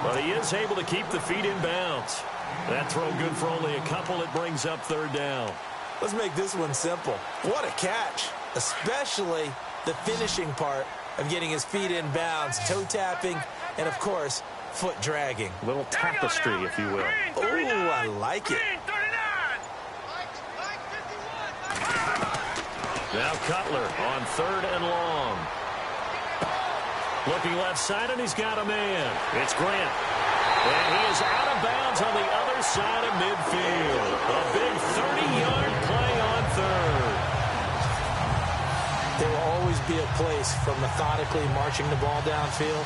but he is able to keep the feet in bounds. That throw good for only a couple. It brings up third down. Let's make this one simple. What a catch, especially the finishing part of getting his feet in bounds, toe tapping, and, of course, foot dragging. A little tapestry, if you will. Oh, I like it. Now Cutler on third and long. Looking left side, and he's got a man. It's Grant. And he is out of bounds on the other side of midfield. A big 30-yard play on third. There will always be a place for methodically marching the ball downfield.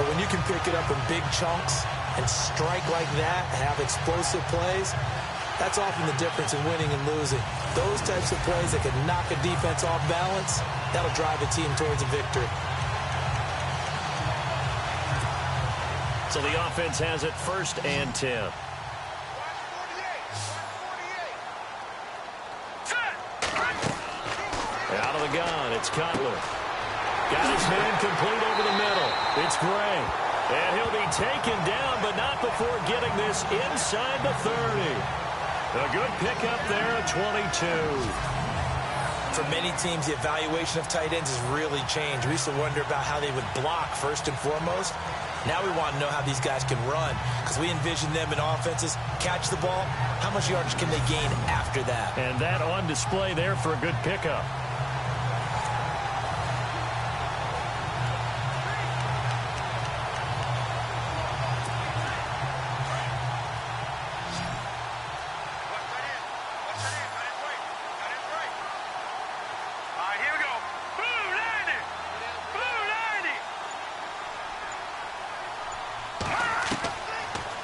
But when you can pick it up in big chunks and strike like that, have explosive plays, that's often the difference in winning and losing. Those types of plays that can knock a defense off balance, that'll drive a team towards a victory. So the offense has it first and 10. Out of the gun, it's Cutler. Got his man complete over the middle. It's Gray. And he'll be taken down, but not before getting this inside the 30. A good pickup there at 22. For many teams, the evaluation of tight ends has really changed. We used to wonder about how they would block first and foremost. Now we want to know how these guys can run, because we envision them in offenses catch the ball. How much yardage can they gain after that? And that on display there for a good pickup.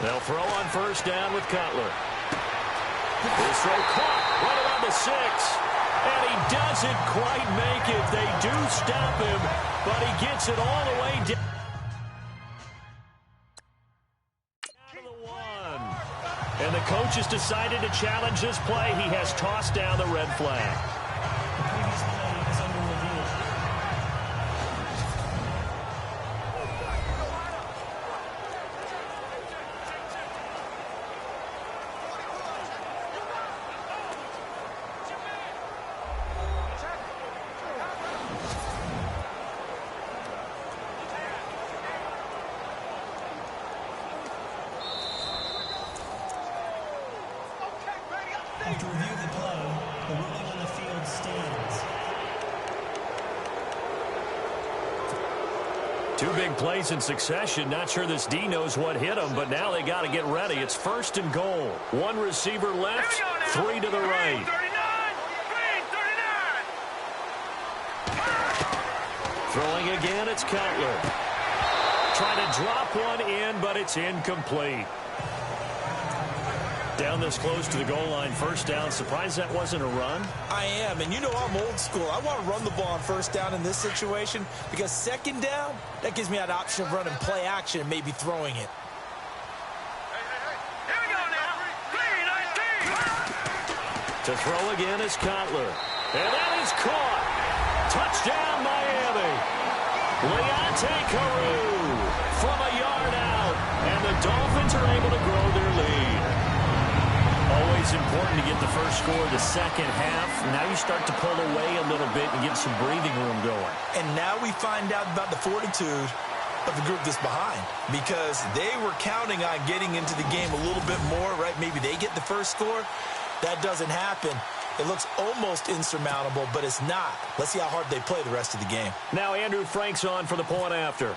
They'll throw on first down with Cutler. This throw caught right around the 6. And he doesn't quite make it. They do stop him, but he gets it all the way down to the 1. And the coach has decided to challenge this play. He has tossed down the red flag. The previous play is under review. After review of the play, the ruling on the field stands. 2 big plays in succession. Not sure this D knows what hit him, but now they got to get ready. It's first and goal. 1 receiver left, 3 to the right. Throwing again, it's Cutler. Trying to drop one in, but it's incomplete. Down this close to the goal line, first down. Surprised that wasn't a run? I am, and you know I'm old school. I want to run the ball on first down in this situation, because second down, that gives me that option of running play action and maybe throwing it. Here we go now. 3-19. To throw again is Cutler. And that is caught. Touchdown, Miami. Leonte Carew from a yard out, and the Dolphins are able to grow their lead. Always important to get the first score of the second half. Now you start to pull away a little bit and get some breathing room going. And now we find out about the fortitude of the group that's behind, because they were counting on getting into the game a little bit more, right? Maybe they get the first score. That doesn't happen. It looks almost insurmountable, but it's not. Let's see how hard they play the rest of the game. Now Andrew Frank's on for the point after.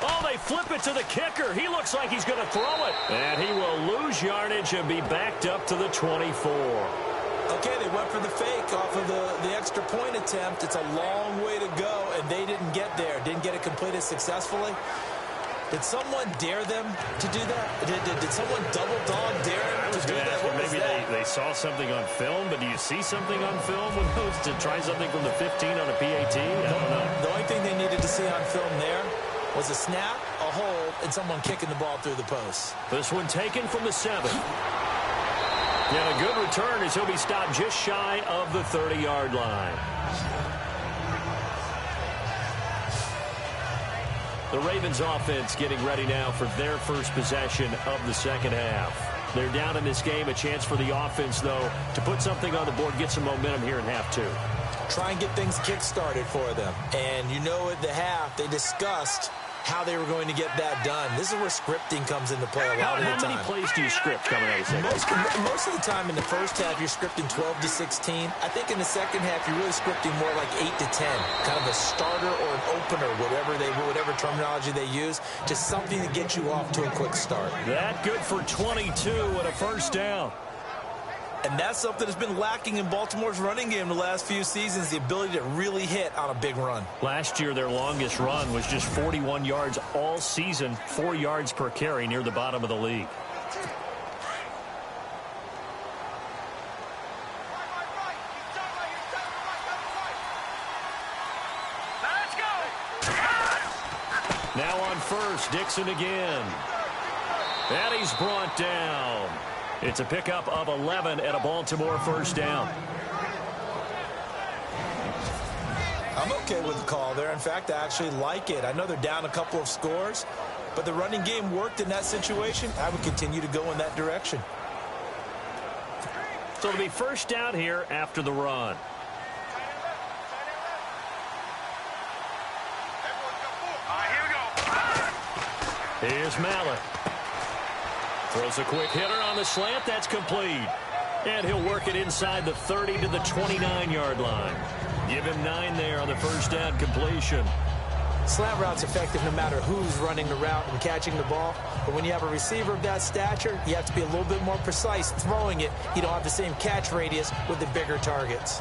Oh, they flip it to the kicker. He looks like he's going to throw it. And he will lose yardage and be backed up to the 24. Okay, they went for the fake off of the extra point attempt. It's a long way to go, and they didn't get there. Didn't get it completed successfully. Did someone dare them to do that? Did someone double dog dare them to do that? Maybe they saw something on film, but do you see something on film with those to try something from the 15 on a PAT? I don't know. The only thing they needed to see on film there was a snap, a hold, and someone kicking the ball through the post. This one taken from the 7. And a good return as he'll be stopped just shy of the 30-yard line. The Ravens offense getting ready now for their first possession of the second half. They're down in this game. A chance for the offense, though, to put something on the board, get some momentum here in half 2. Try and get things kick-started for them. And you know at the half, they discussed how they were going to get that done. This is where scripting comes into play a lot of the time. How many plays do you script coming out of the second? Most of the time in the first half, you're scripting 12 to 16. I think in the second half, you're really scripting more like 8 to 10. Kind of a starter or an opener, whatever terminology they use. Just something to get you off to a quick start. That good for 22 and a first down. And that's something that's been lacking in Baltimore's running game the last few seasons, the ability to really hit on a big run. Last year, their longest run was just 41 yards all season, 4 yards per carry, near the bottom of the league. Now on first, Dixon again. And he's brought down. It's a pickup of 11 and a Baltimore first down. I'm okay with the call there. In fact, I actually like it. I know they're down a couple of scores, but the running game worked in that situation. I would continue to go in that direction. So it'll be first down here after the run. Here's Mallett. Throws a quick hitter on the slant. That's complete. And he'll work it inside the 30 to the 29-yard line. Give him 9 there on the first down completion. Slant route's effective no matter who's running the route and catching the ball. But when you have a receiver of that stature, you have to be a little bit more precise throwing it. You don't have the same catch radius with the bigger targets.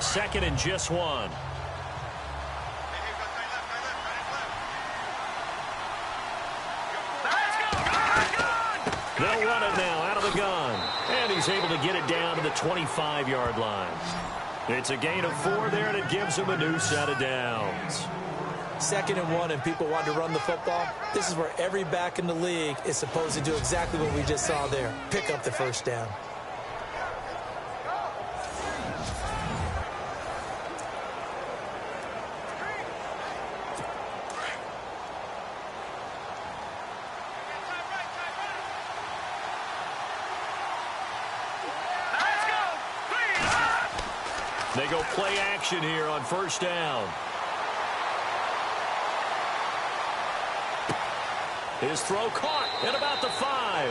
Second and just 1. They'll run it now out of the gun. And he's able to get it down to the 25-yard line. It's a gain of 4 there, and it gives him a new set of downs. Second and 1, and people want to run the football. This is where every back in the league is supposed to do exactly what we just saw there. Pick up the first down. They go play action here on first down. His throw caught at about the 5.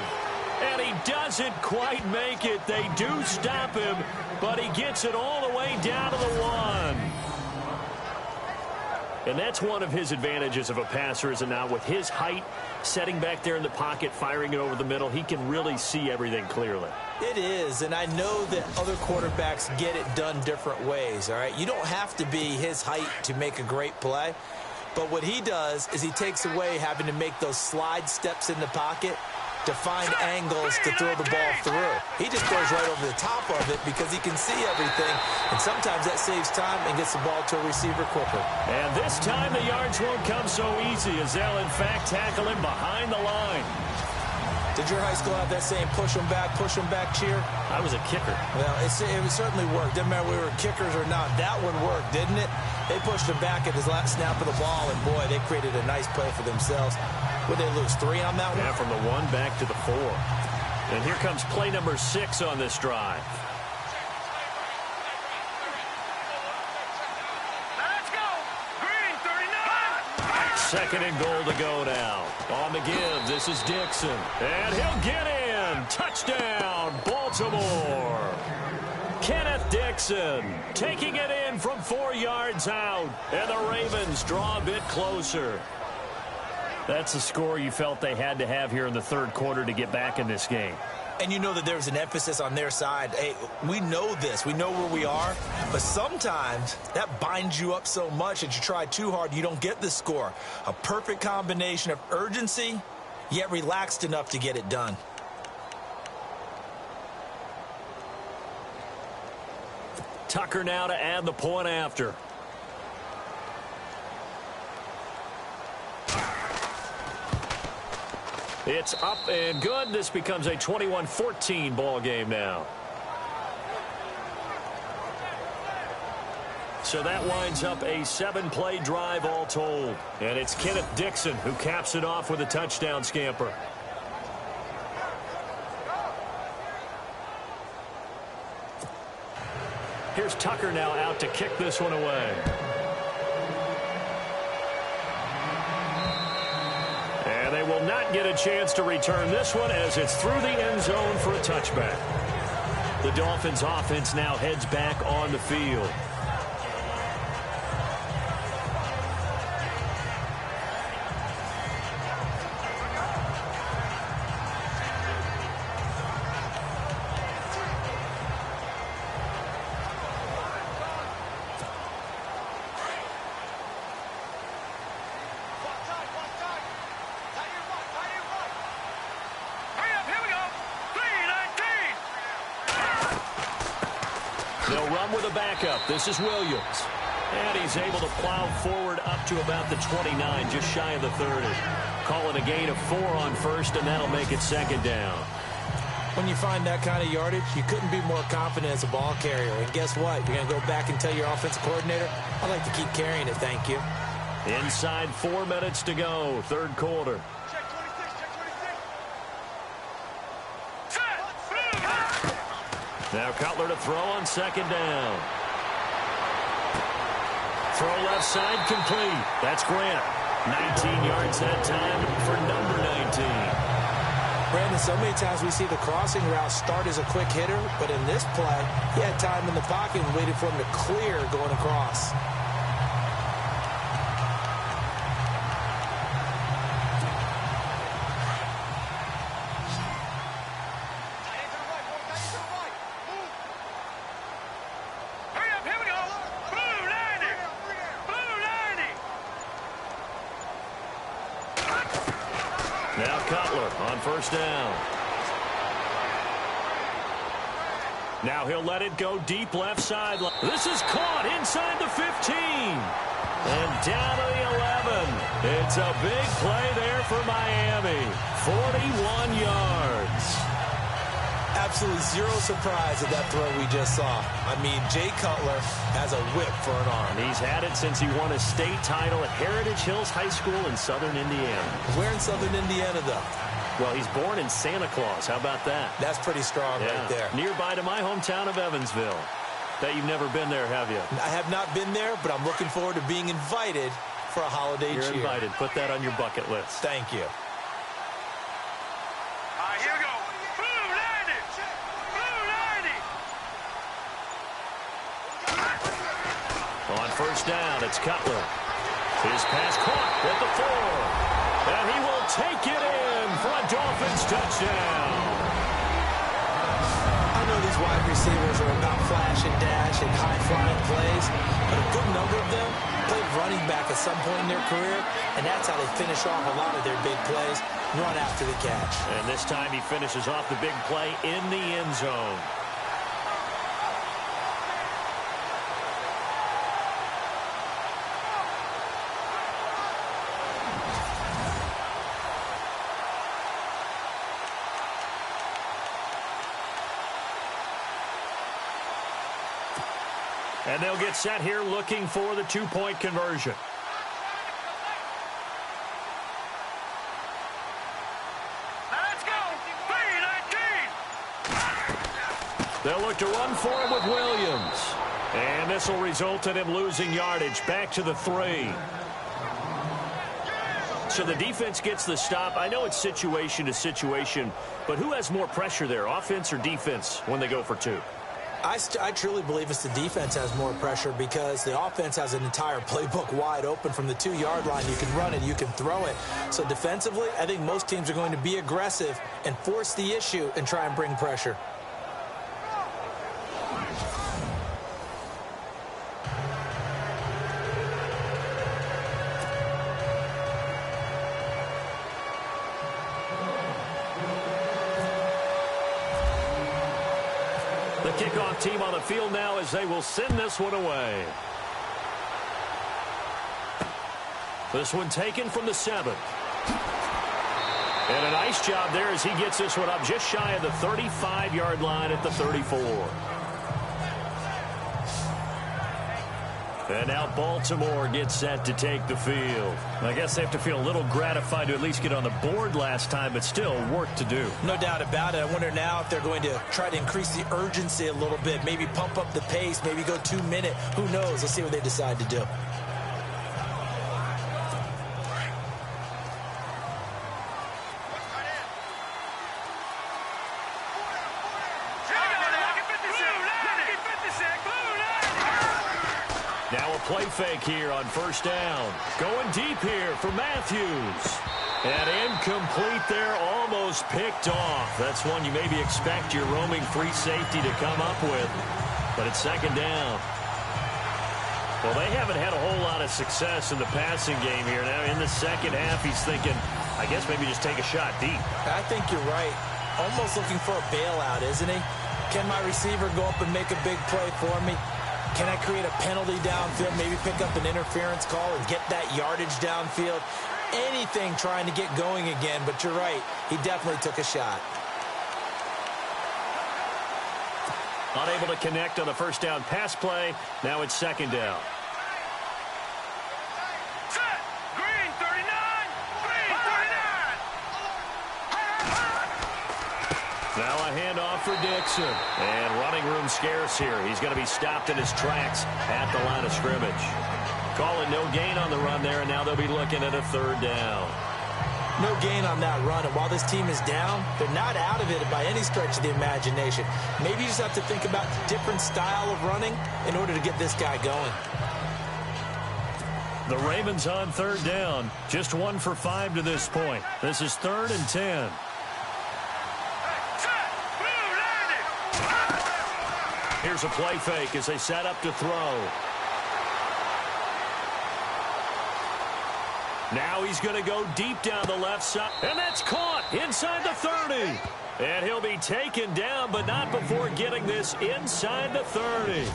And he doesn't quite make it. They do stop him, but he gets it all the way down to the 1. And that's one of his advantages of a passer, is it not? With his height, setting back there in the pocket, firing it over the middle, he can really see everything clearly. It is, and I know that other quarterbacks get it done different ways, all right? You don't have to be his height to make a great play, but what he does is he takes away having to make those slide steps in the pocket to find angles to throw the ball through. He just throws right over the top of it because he can see everything, and sometimes that saves time and gets the ball to a receiver quicker. And this time the yards won't come so easy as they'll, in fact, tackle him behind the line. Did your high school have that same push them back cheer? I was a kicker. Well, it certainly worked. Didn't matter if we were kickers or not. That one worked, didn't it? They pushed him back at his last snap of the ball, and boy, they created a nice play for themselves. Would they lose 3 on that one? Yeah, from the 1 back to the 4. And here comes play number 6 on this drive. Let's go! Green, 39! Second and goal to go now. On the give, this is Dixon. And he'll get in. Touchdown, Baltimore. Kenneth Dixon taking it in from 4 yards out. And the Ravens draw a bit closer. That's the score you felt they had to have here in the third quarter to get back in this game. And you know that there's an emphasis on their side. Hey, we know this. We know where we are. But sometimes that binds you up so much that you try too hard, you don't get the score. A perfect combination of urgency, yet relaxed enough to get it done. Tucker now to add the point after. It's up and good. This becomes a 21-14 ball game now. So that winds up a 7-play drive all told. And it's Kenneth Dixon who caps it off with a touchdown scamper. Here's Tucker now out to kick this one away. And they will not get a chance to return this one as it's through the end zone for a touchback. The Dolphins offense now heads back on the field. They'll run with a backup. This is Williams. And he's able to plow forward up to about the 29, just shy of the 30. Calling a gain of 4 on first, and that'll make it second down. When you find that kind of yardage, you couldn't be more confident as a ball carrier. And guess what? You're going to go back and tell your offensive coordinator, I'd like to keep carrying it, thank you. Inside 4 minutes to go, third quarter. Now Cutler to throw on second down. Throw left side complete. That's Grant. 19 yards that time for number 19. Brandon, so many times we see the crossing route start as a quick hitter, but in this play, he had time in the pocket and waited for him to clear going across. Now Cutler on first down. Now he'll let it go deep left side. This is caught inside the 15. And down to the 11. It's a big play there for Miami. 41 yards. Absolutely zero surprise at that throw we just saw. I mean, Jay Cutler has a whip for an arm. He's had it since he won a state title at Heritage Hills High School in southern Indiana. Where in southern Indiana, though? Well, he's born in Santa Claus. How about that? That's pretty strong right there. Nearby to my hometown of Evansville. Bet you've never been there, have you? I have not been there, but I'm looking forward to being invited for a holiday cheer. You're invited. Put that on your bucket list. Thank you. Here we go. Blue 90. Blue 90. On first down, it's Cutler. His pass caught at the 4. And he will take it in for a Dolphins touchdown. I know these wide receivers are about flash and dash and high-flying plays, but a good number of them played running back at some point in their career, and that's how they finish off a lot of their big plays, run after the catch. And this time he finishes off the big play in the end zone. And they'll get set here looking for the two-point conversion. Let's go! 3-19! They'll look to run for it with Williams. And this will result in him losing yardage back to the 3. So the defense gets the stop. I know it's situation to situation, but who has more pressure there, offense or defense, when they go for 2? I truly believe it's the defense has more pressure because the offense has an entire playbook wide open from the 2-yard line. You can run it, you can throw it. So defensively, I think most teams are going to be aggressive and force the issue and try and bring pressure. The kickoff team on the field now as they will send this one away. This one taken from the 7. And a nice job there as he gets this one up just shy of the 35-yard line at the 34. And now Baltimore gets set to take the field. I guess they have to feel a little gratified to at least get on the board last time, but still work to do. No doubt about it. I wonder now if they're going to try to increase the urgency a little bit, maybe pump up the pace, maybe go 2-minute. Who knows? Let's see what they decide to do. Now a play fake here on first down. Going deep here for Matthews. And incomplete there, almost picked off. That's one you maybe expect your roaming free safety to come up with. But it's second down. Well, they haven't had a whole lot of success in the passing game here. Now in the second half, he's thinking, I guess maybe just take a shot deep. I think you're right. Almost looking for a bailout, isn't he? Can my receiver go up and make a big play for me? Can I create a penalty downfield, maybe pick up an interference call and get that yardage downfield? Anything trying to get going again, but you're right. He definitely took a shot. Unable to connect on the first down pass play. Now it's second down. Set! Green 39! Green 39! Now a handoff for Dixon. And running room scarce here. He's going to be stopped in his tracks at the line of scrimmage. Call it no gain on the run there, and now they'll be looking at a third down. No gain on that run, and while this team is down, they're not out of it by any stretch of the imagination. Maybe you just have to think about a different style of running in order to get this guy going. The Ravens on third down. Just 1 for 5 to this point. This is 3rd and 10. Here's a play fake as they set up to throw. Now he's going to go deep down the left side. And that's caught inside the 30. And he'll be taken down, but not before getting this inside the 30.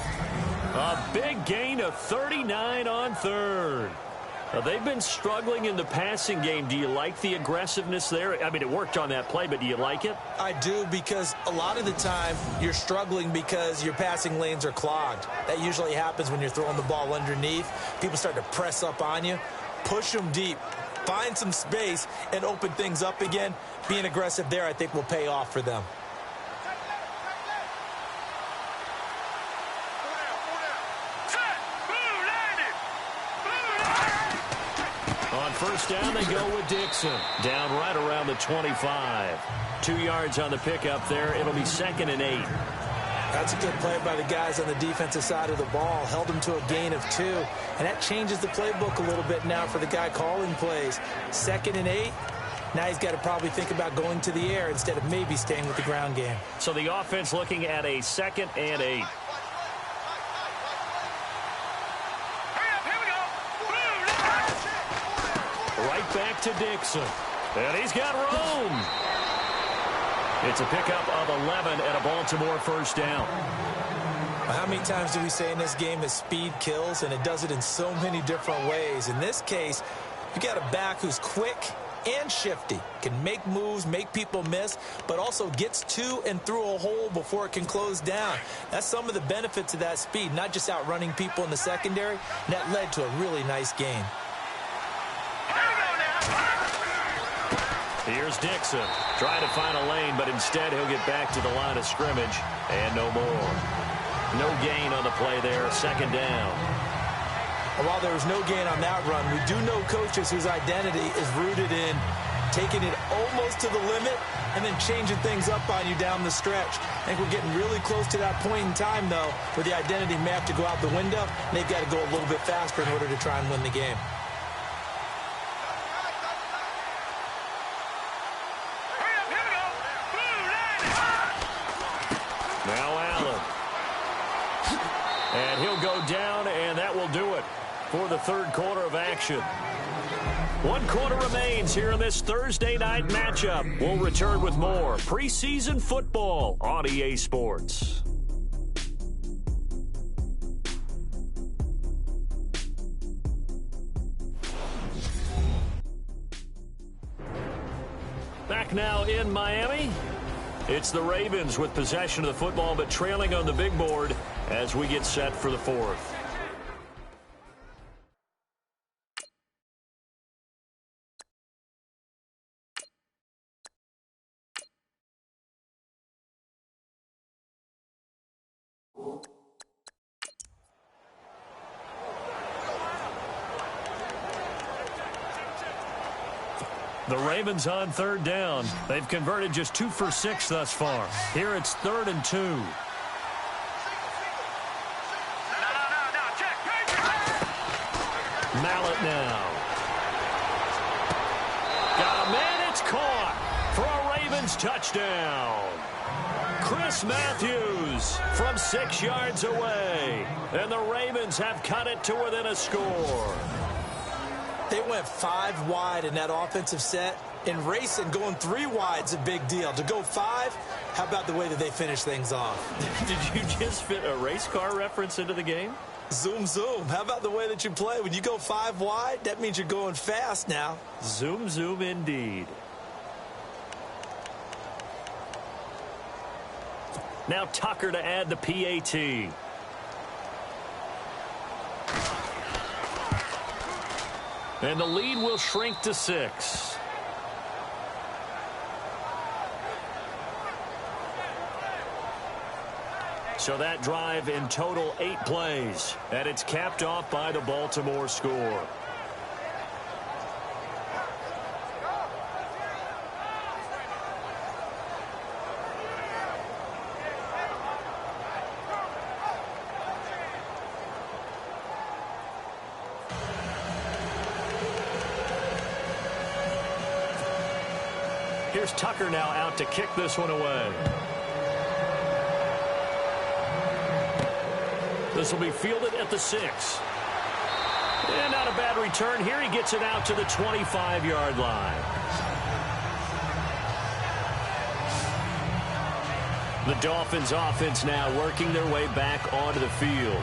A big gain of 39 on third. Now, they've been struggling in the passing game. Do you like the aggressiveness there? I mean, it worked on that play, but do you like it? I do, because a lot of the time you're struggling because your passing lanes are clogged. That usually happens when you're throwing the ball underneath. People start to press up on you. Push them deep. Find some space and open things up again. Being aggressive there, I think, will pay off for them. On first down, they go with Dixon. Down right around the 25. 2 yards on the pickup there. It'll be 2nd and 8. That's a good play by the guys on the defensive side of the ball. Held him to a gain of 2. And that changes the playbook a little bit now for the guy calling plays. 2nd and 8. Now he's got to probably think about going to the air instead of maybe staying with the ground game. So the offense looking at a 2nd and 8. Right back to Dixon. And he's got room. It's a pickup of 11 and a Baltimore first down. How many times do we say in this game that speed kills, and it does it in so many different ways? In this case, you got a back who's quick and shifty, can make moves, make people miss, but also gets to and through a hole before it can close down. That's some of the benefits of that speed, not just outrunning people in the secondary. And that led to a really nice game. Here's Dixon, trying to find a lane, but instead he'll get back to the line of scrimmage, and no more. No gain on the play there, 2nd down. And while there was no gain on that run, we do know coaches whose identity is rooted in taking it almost to the limit and then changing things up on you down the stretch. I think we're getting really close to that point in time, though, where the identity may have to go out the window, and they've got to go a little bit faster in order to try and win the game. Now Allen. And he'll go down, and that will do it for the 3rd quarter of action. 1 quarter remains here in this Thursday night matchup. We'll return with more preseason football on EA Sports. Back now in Miami. It's the Ravens with possession of the football, but trailing on the big board as we get set for the 4th. The Ravens on 3rd down. They've converted just 2 for 6 thus far. Here it's 3rd and 2. Mallet now. Got a man, it's caught for a Ravens touchdown. Chris Matthews from 6 yards away. And the Ravens have cut it to within a score. They went 5 wide in that offensive set. In racing, going 3 wide's a big deal. To go 5, how about the way that they finish things off? Did you just fit a race car reference into the game? Zoom, zoom. How about the way that you play? When you go 5 wide, that means you're going fast now. Zoom, zoom indeed. Now Tucker to add the PAT. And the lead will shrink to 6. So that drive in total 8 plays. And it's capped off by the Baltimore score. Here's Tucker now out to kick this one away. This will be fielded at the 6. And not a bad return here. He gets it out to the 25-yard line. The Dolphins offense now working their way back onto the field.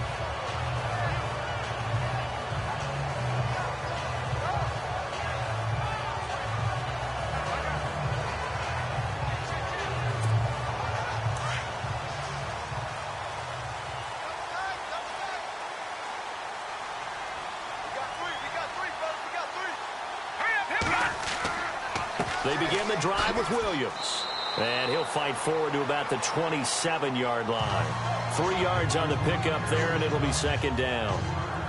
They begin the drive with Williams. And he'll fight forward to about the 27-yard line. 3 yards on the pickup there, and it'll be 2nd down.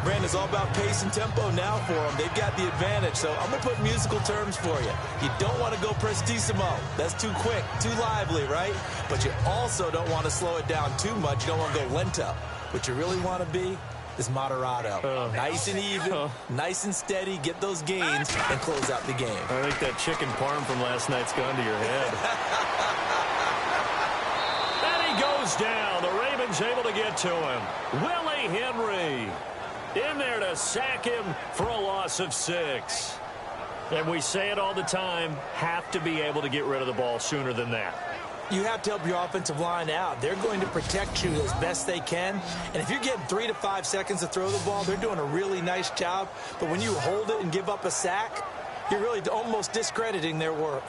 Brandon, it's all about pace and tempo now for them. They've got the advantage, so I'm going to put musical terms for you. You don't want to go prestissimo. That's too quick, too lively, right? But you also don't want to slow it down too much. You don't want to go lento. What you really want to be is Moderato. Nice and even, nice and steady, get those gains, and close out the game. I think that chicken parm from last night's gone to your head. And he goes down. The Ravens able to get to him. Willie Henry in there to sack him for a loss of 6. And we say it all the time, have to be able to get rid of the ball sooner than that. You have to help your offensive line out. They're going to protect you as best they can. And if you're getting 3 to 5 seconds to throw the ball, they're doing a really nice job. But when you hold it and give up a sack, you're really almost discrediting their work.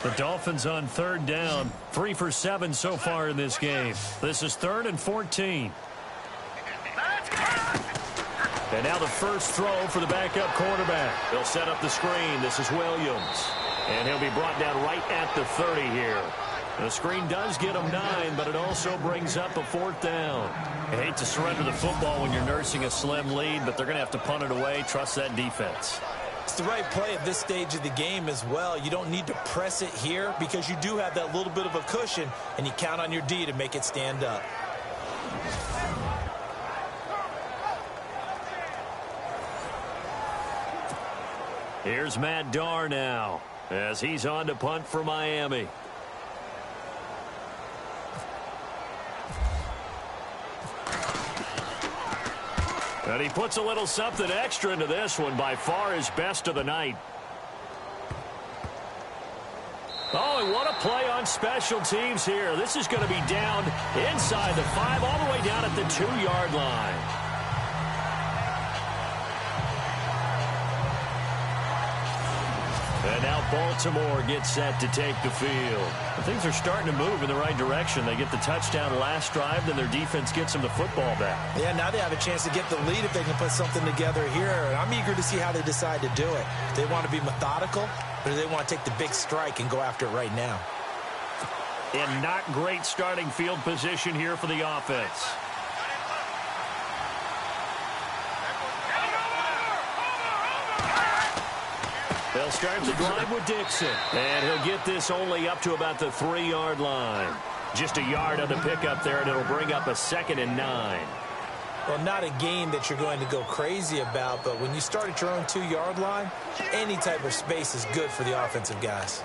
The Dolphins on 3rd down, 3 for 7 so far in this game. This is 3rd and 14. And now the first throw for the backup quarterback. They'll set up the screen. This is Williams. And he'll be brought down right at the 30 here. The screen does get him 9, but it also brings up a 4th down. I hate to surrender the football when you're nursing a slim lead, but they're going to have to punt it away. Trust that defense. It's the right play at this stage of the game as well. You don't need to press it here because you do have that little bit of a cushion, and you count on your D to make it stand up. Here's Matt Darr now as he's on to punt for Miami. And he puts a little something extra into this one, by far his best of the night. Oh, and what a play on special teams here. This is going to be down inside the 5, all the way down at the 2-yard line. And now Baltimore gets set to take the field. And things are starting to move in the right direction. They get the touchdown last drive, then their defense gets them the football back. Yeah, now they have a chance to get the lead if they can put something together here. And I'm eager to see how they decide to do it. Do they want to be methodical, or do they want to take the big strike and go after it right now? And not great starting field position here for the offense. They'll start the drive with Dixon. And he'll get this only up to about the 3-yard line. Just a yard on the pickup there, and it'll bring up a 2nd and 9. Well, not a game that you're going to go crazy about, but when you start at your own 2-yard line, any type of space is good for the offensive guys.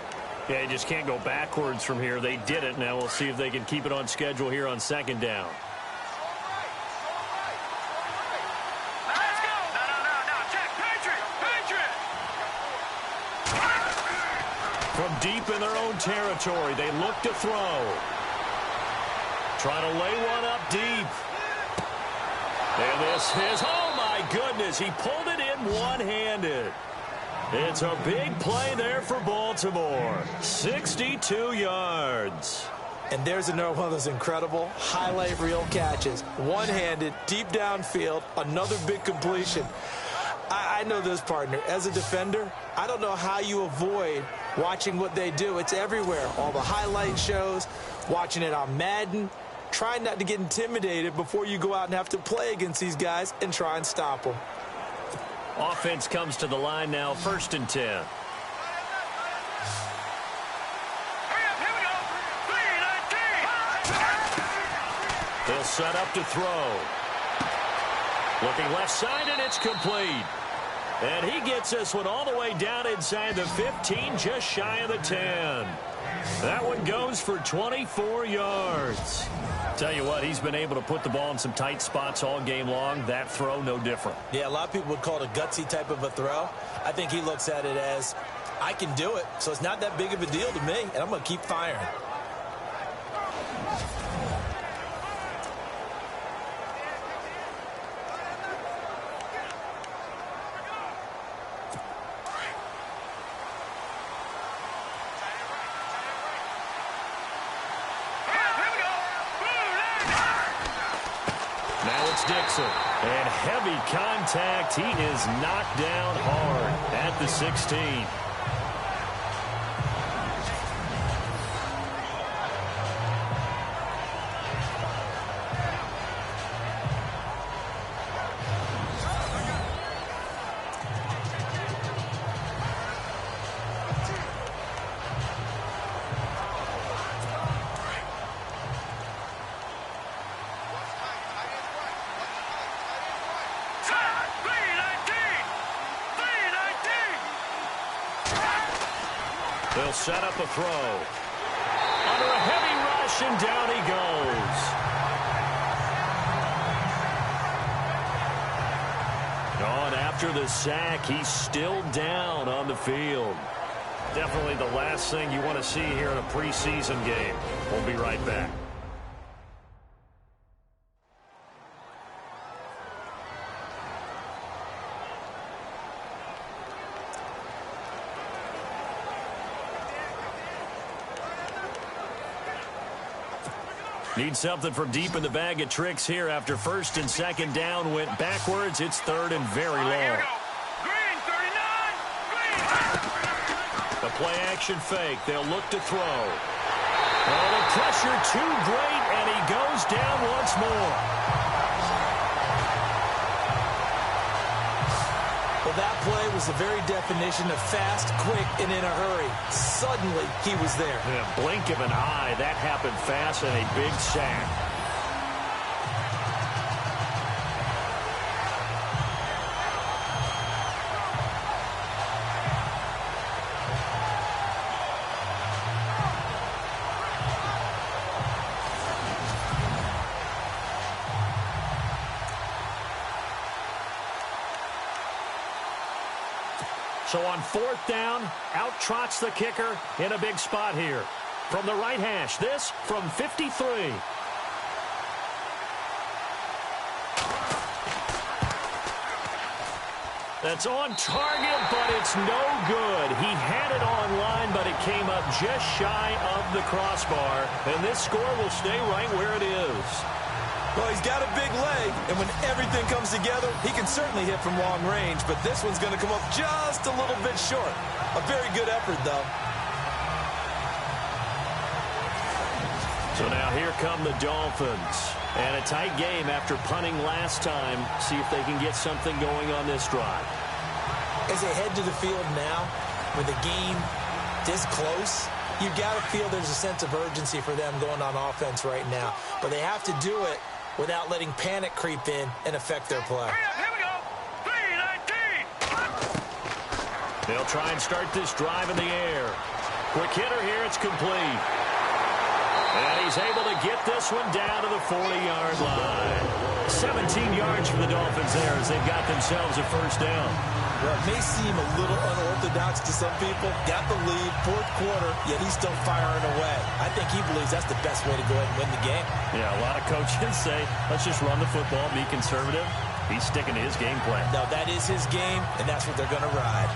Yeah, you just can't go backwards from here. They did it. Now we'll see if they can keep it on schedule here on 2nd down. From deep in their own territory, they look to throw. Trying to lay one up deep. And this is, oh my goodness, he pulled it in one-handed. It's a big play there for Baltimore. 62 yards. And there's another one of those incredible highlight reel catches. One-handed, deep downfield, another big completion. I know this, partner. As a defender, I don't know how you avoid watching what they do. It's everywhere. All the highlight shows, watching it on Madden. Try not to get intimidated before you go out and have to play against these guys and try and stop them. Offense comes to the line now, 1st and 10. They'll set up to throw. Looking left side, and it's complete. And he gets this one all the way down inside the 15, just shy of the 10. That one goes for 24 yards. Tell you what, he's been able to put the ball in some tight spots all game long. That throw, no different. Yeah, a lot of people would call it a gutsy type of a throw. I think he looks at it as, I can do it, so it's not that big of a deal to me, and I'm going to keep firing. Dixon. And heavy contact. He is knocked down hard at the 16. They'll set up a throw. Under a heavy rush, and down he goes. Oh, and after the sack, he's still down on the field. Definitely the last thing you want to see here in a preseason game. We'll be right back. Need something from deep in the bag of tricks here after first and second down went backwards. It's third and very long. Green, 39. Green. The play action fake. They'll look to throw. Oh, the pressure too great, and he goes down once more. Well, that play was the very definition of fast, quick, and in a hurry. Suddenly, he was there. In a blink of an eye, that happened fast, and a big sack. So on fourth down, out trots the kicker in a big spot here. From the right hash, this from 53. That's on target, but it's no good. He had it on line, but it came up just shy of the crossbar. And this score will stay right where it is. Well, he's got a big leg, and when everything comes together, he can certainly hit from long range, but this one's going to come up just a little bit short. A very good effort, though. So now here come the Dolphins. And a tight game after punting last time. See if they can get something going on this drive. As they head to the field now, with the game this close, you got to feel there's a sense of urgency for them going on offense right now. But they have to do it without letting panic creep in and affect their play. Here we go. 3-19. They'll try and start this drive in the air. Quick hitter here. It's complete. And he's able to get this one down to the 40-yard line. 17 yards for the Dolphins there as they've got themselves a first down. Well, it may seem a little unorthodox to some people. Got the lead, fourth quarter, yet he's still firing away. I think he believes that's the best way to go ahead and win the game. Yeah, a lot of coaches say, let's just run the football, be conservative. He's sticking to his game plan. No, that is his game, and that's what they're going to ride.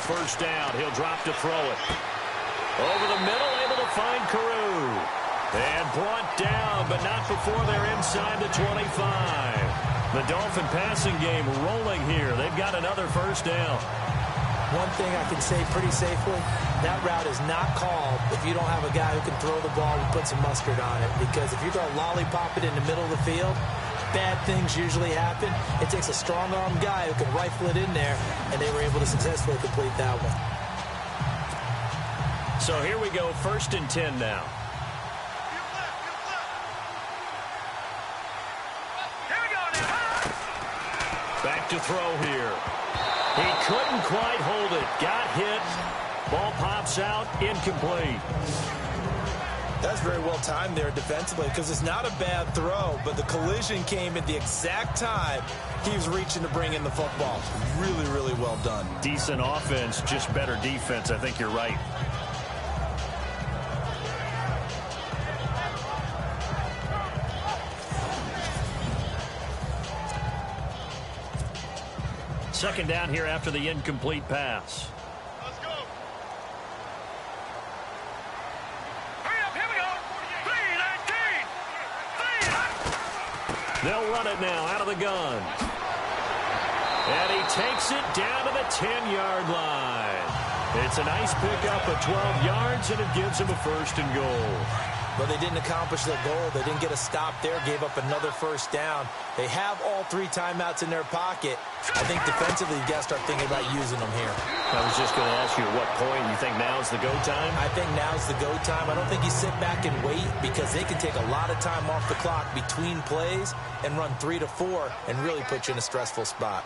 First down, he'll drop to throw it. Over the middle, able to find Carew. And brought down, but not before they're inside the 25. The Dolphin passing game rolling here. They've got another first down. One thing I can say pretty safely, that route is not called if you don't have a guy who can throw the ball and put some mustard on it. Because if you're going to lollipop it in the middle of the field, bad things usually happen. It takes a strong-arm guy who can rifle it in there, and they were able to successfully complete that one. So here we go, first and 10 now. Back to throw here. He couldn't quite hold it. Got hit. Ball pops out, incomplete. That's very well timed there defensively because it's not a bad throw, but the collision came at the exact time he was reaching to bring in the football. Really, really well done. Decent offense, just better defense. I think you're right. Second down here after the incomplete pass. Let's go. Hurry up, here we go. 3-19. They'll run it now out of the gun. And he takes it down to the 10-yard line. It's a nice pickup of 12 yards, and it gives him a 1st and goal. But they didn't accomplish their goal. They didn't get a stop there, gave up another 1st down. They have all 3 timeouts in their pocket. I think defensively, you got to start thinking about using them here. I was just going to ask you, at what point you think now's the go time? I think now's the go time. I don't think you sit back and wait, because they can take a lot of time off the clock between plays and run 3 to 4 and really put you in a stressful spot.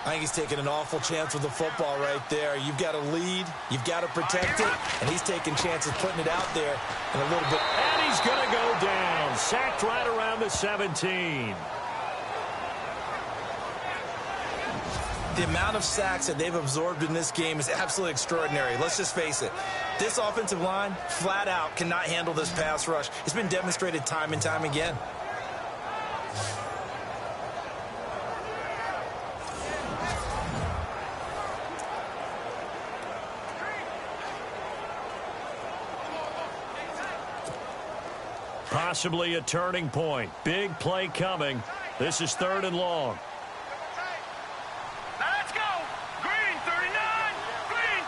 I think he's taking an awful chance with the football right there. You've got to lead. You've got to protect it. And he's taking chances putting it out there in a little bit. And he's going to go down. Sacked right around the 17. The amount of sacks that they've absorbed in this game is absolutely extraordinary. Let's just face it. This offensive line, flat out, cannot handle this pass rush. It's been demonstrated time and time again. Possibly a turning point. Big play coming. This is 3rd and long. Now let's go. Green 39. Green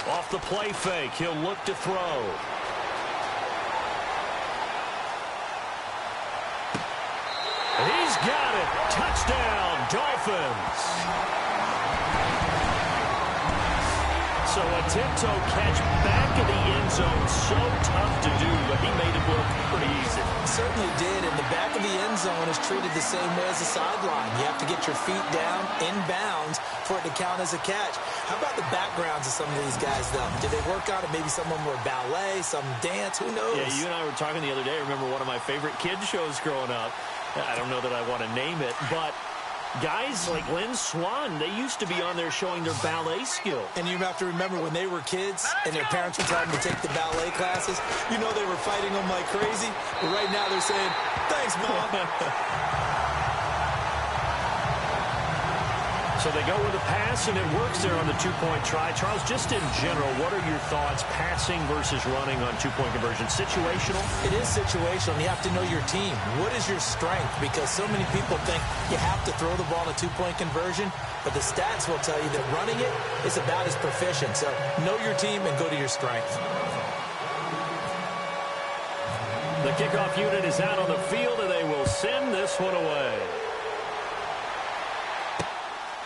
39. Off the play fake, he'll look to throw. He's got it. Touchdown, Dolphins. So a tiptoe catch back in the end zone. So tough to do, but he made it look pretty easy. Certainly did, and the back of the end zone is treated the same way as the sideline. You have to get your feet down, inbounds, for it to count as a catch. How about the backgrounds of some of these guys, though? Did they work on it? Maybe some of them were ballet, some dance, who knows? Yeah, you and I were talking the other day. I remember one of my favorite kids shows growing up. I don't know that I want to name it, but guys like Lynn Swan, they used to be on there showing their ballet skill. And you have to remember when they were kids and their parents were telling them to take the ballet classes, you know they were fighting them like crazy. But right now they're saying, thanks, Mom. So they go with a pass, and it works there on the 2-point try. Charles, just in general, what are your thoughts passing versus running on 2-point conversion? Situational? It is situational. You have to know your team. What is your strength? Because so many people think you have to throw the ball in a 2-point conversion, but the stats will tell you that running it is about as proficient. So know your team and go to your strength. The kickoff unit is out on the field, and they will send this one away.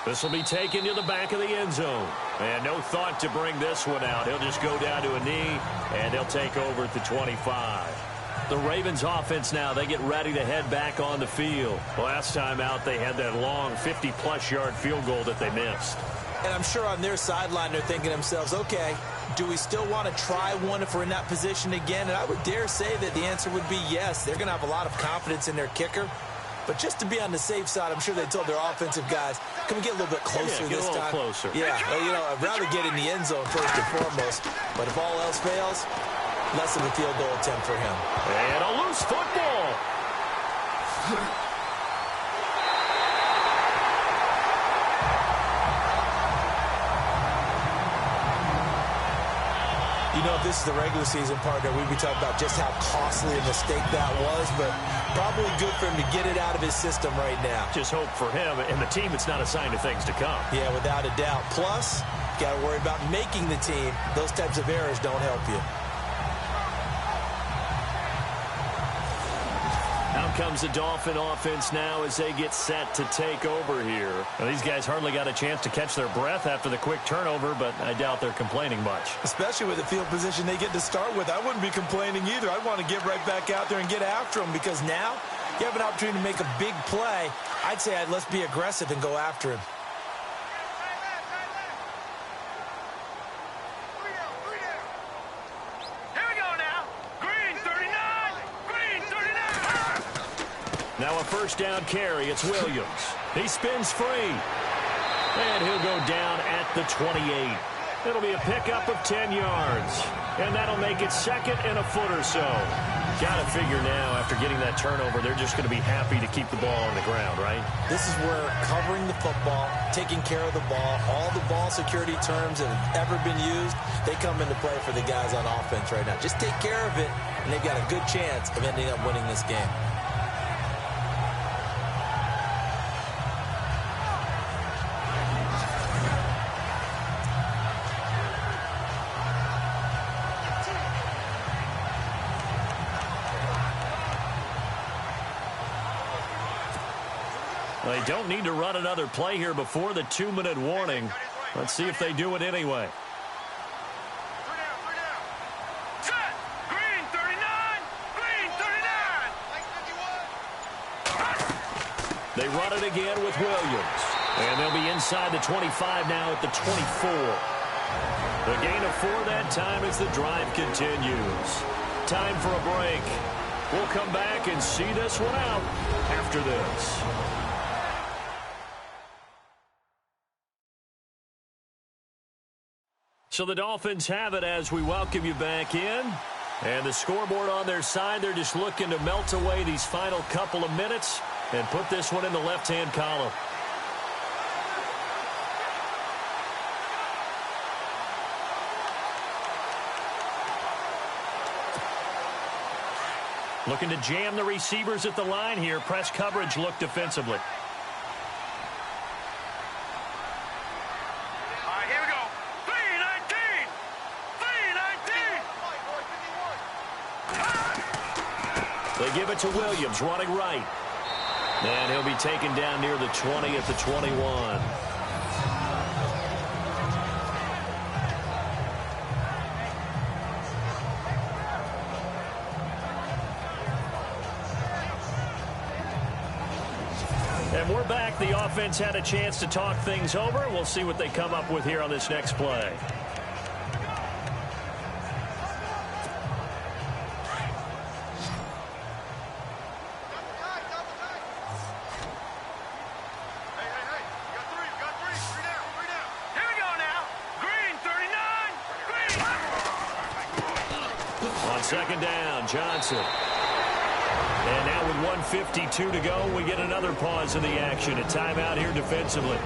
This will be taken to the back of the end zone. And no thought to bring this one out. He'll just go down to a knee, and he'll take over at the 25. The Ravens offense now, they get ready to head back on the field. Last time out, they had that long 50-plus yard field goal that they missed. And I'm sure on their sideline they're thinking to themselves, okay, do we still want to try one if we're in that position again? And I would dare say that the answer would be yes. They're going to have a lot of confidence in their kicker. But just to be on the safe side, I'm sure they told their offensive guys, can we get a little bit closer this time? Closer. Yeah, well, you know, I'd rather get in the end zone first and foremost. But if all else fails, less of a field goal attempt for him. And a loose football. You know, if this is the regular season partner, we'd be talking about just how costly a mistake that was, but probably good for him to get it out of his system right now. Just hope for him and the team it's not a sign of things to come. Yeah, without a doubt. Plus, you got to worry about making the team. Those types of errors don't help you. Out comes the Dolphin offense now as they get set to take over here. Now, these guys hardly got a chance to catch their breath after the quick turnover, but I doubt they're complaining much. Especially with the field position they get to start with. I wouldn't be complaining either. I'd want to get right back out there and get after them, because now you have an opportunity to make a big play. I'd say let's be aggressive and go after him. Now a first down carry. It's Williams. He spins free. And he'll go down at the 28. It'll be a pickup of 10 yards. And that'll make it second and a foot or so. Got to figure now, after getting that turnover, they're just going to be happy to keep the ball on the ground, right? This is where covering the football, taking care of the ball, all the ball security terms that have ever been used, they come into play for the guys on offense right now. Just take care of it, and they've got a good chance of ending up winning this game. They don't need to run another play here before the 2-minute warning. Let's see if they do it anyway. Set. Green 39. Green 39. They run it again with Williams. And they'll be inside the 25 now at the 24. The gain of 4 that time as the drive continues. Time for a break. We'll come back and see this one out after this. So the Dolphins have it as we welcome you back in. And the scoreboard on their side, they're just looking to melt away these final couple of minutes and put this one in the left-hand column. Looking to jam the receivers at the line here. Press coverage look defensively. All right, here we go. 319. 319. They give it to Williams, running right. And he'll be taken down near the 20 at the 21. And we're back. The offense had a chance to talk things over. We'll see what they come up with here on this next play. Second down, Johnson. And now with 1:52 to go, we get another pause in the action. A timeout here defensively.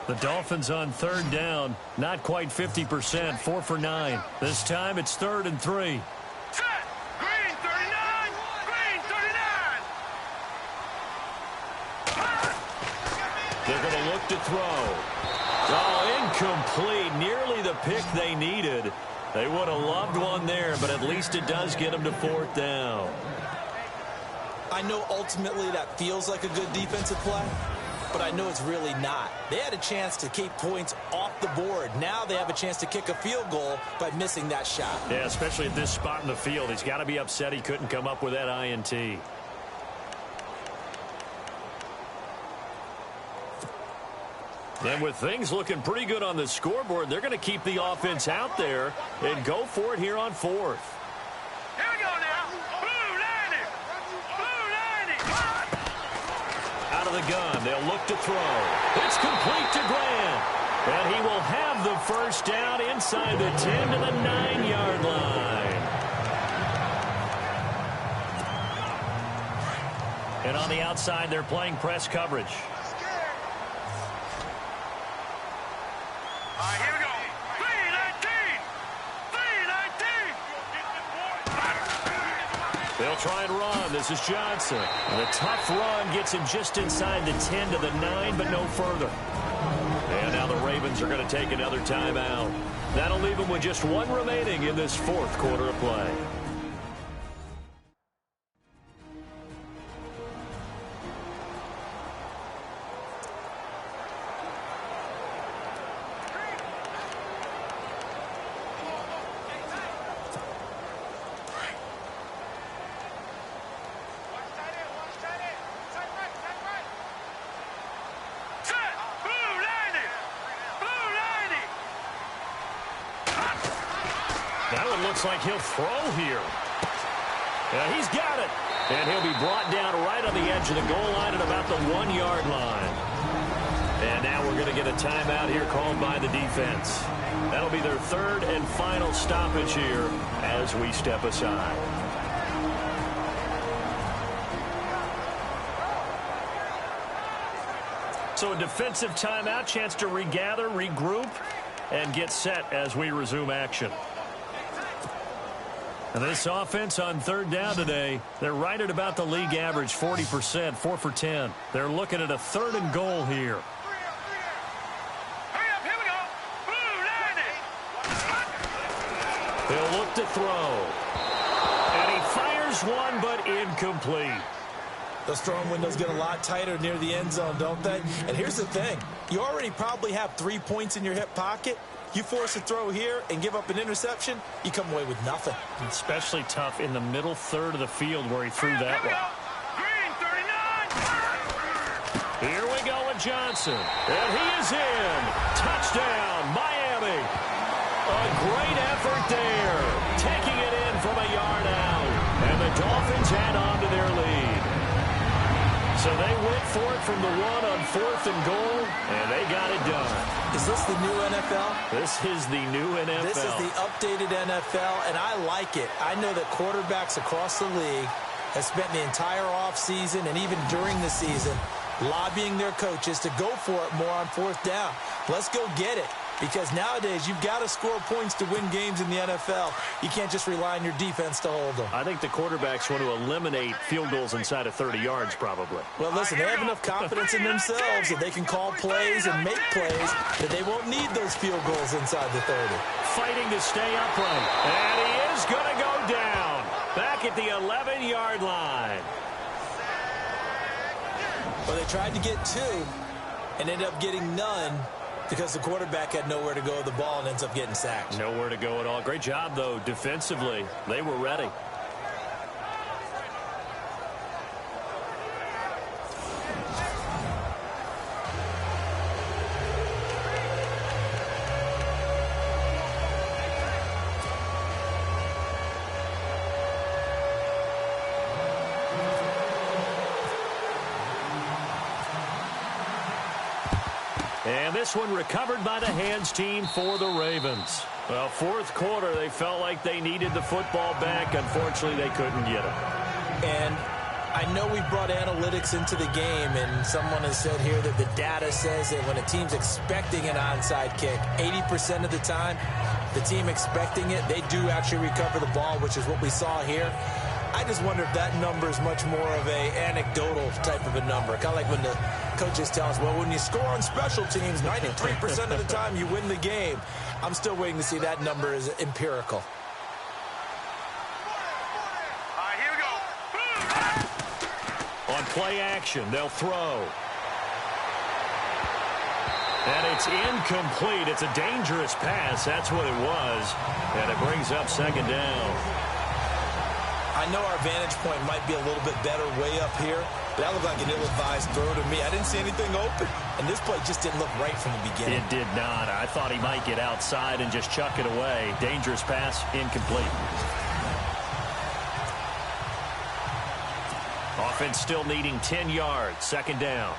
The Dolphins on third down, not quite 50%, 4 for 9. This time it's 3rd and 3. Set. Green 39. Green 39. They're going to look to throw. Oh, incomplete. Nearly the pick they needed. They would have loved one there, but at least it does get them to 4th down. I know ultimately that feels like a good defensive play, but I know it's really not. They had a chance to keep points off the board. Now they have a chance to kick a field goal by missing that shot. Yeah, especially at this spot in the field. He's got to be upset he couldn't come up with that INT. And with things looking pretty good on the scoreboard, they're going to keep the offense out there and go for it here on 4th. Here we go now. Blue 90. Blue 90. Out of the gun, they'll look to throw. It's complete to Grant. And he will have the first down inside the 10 to the 9-yard line. And on the outside, they're playing press coverage. All right, here we go. 319. 319. They'll try and run. This is Johnson. And a tough run gets him just inside the 10 to the 9, but no further. And now the Ravens are going to take another timeout. That'll leave them with just one remaining in this 4th quarter of play. Looks like he'll throw here. Yeah, he's got it. And he'll be brought down right on the edge of the goal line at about the 1-yard line. And now we're going to get a timeout here called by the defense. That'll be their 3rd and final stoppage here as we step aside. So a defensive timeout, chance to regather, regroup, and get set as we resume action. And this offense on third down today, they're right at about the league average, 40%, 4 for 10. They're looking at a 3rd and goal here. Hurry up, here we go. Blue, He'll look to throw. And he fires one, but incomplete. Those throwing windows get a lot tighter near the end zone, don't they? And here's the thing. You already probably have 3 points in your hip pocket. You force a throw here and give up an interception, you come away with nothing. Especially tough in the middle third of the field where he threw that one. Green, 39. Here we go with Johnson. And he is in. Touchdown, Miami. A great effort there. Taking it in from a yard out. And the Dolphins add on to their lead. So they went for it from the 1 on 4th and goal, and they got it done. Is this the new NFL? This is the new NFL. This is the updated NFL, and I like it. I know that quarterbacks across the league have spent the entire offseason and even during the season lobbying their coaches to go for it more on 4th down. Let's go get it. Because nowadays, you've got to score points to win games in the NFL. You can't just rely on your defense to hold them. I think the quarterbacks want to eliminate field goals inside of 30 yards, probably. Well, listen, they have enough confidence in themselves that they can call plays and make plays that they won't need those field goals inside the 30. Fighting to stay upright. And he is going to go down. Back at the 11-yard line. Well, they tried to get 2 and ended up getting none, because the quarterback had nowhere to go with the ball and ends up getting sacked. Nowhere to go at all. Great job, though, defensively. They were ready. And this one recovered by the hands team for the Ravens. Well, 4th quarter, they felt like they needed the football back. Unfortunately, they couldn't get it. And I know we brought analytics into the game, and someone has said here that the data says that when a team's expecting an onside kick, 80% of the time, the team expecting it, they do actually recover the ball, which is what we saw here. I just wonder if that number is much more of a anecdotal type of a number. Kind of like when the coaches tell us, well, when you score on special teams, 93% of the time you win the game. I'm still waiting to see that number is empirical. All right, here we go. On play action, they'll throw. And it's incomplete. It's a dangerous pass. That's what it was. And it brings up 2nd down. I know our vantage point might be a little bit better way up here, but that looked like an ill-advised throw to me. I didn't see anything open, and this play just didn't look right from the beginning. It did not. I thought he might get outside and just chuck it away. Dangerous pass, incomplete. Offense still needing 10 yards, 2nd down.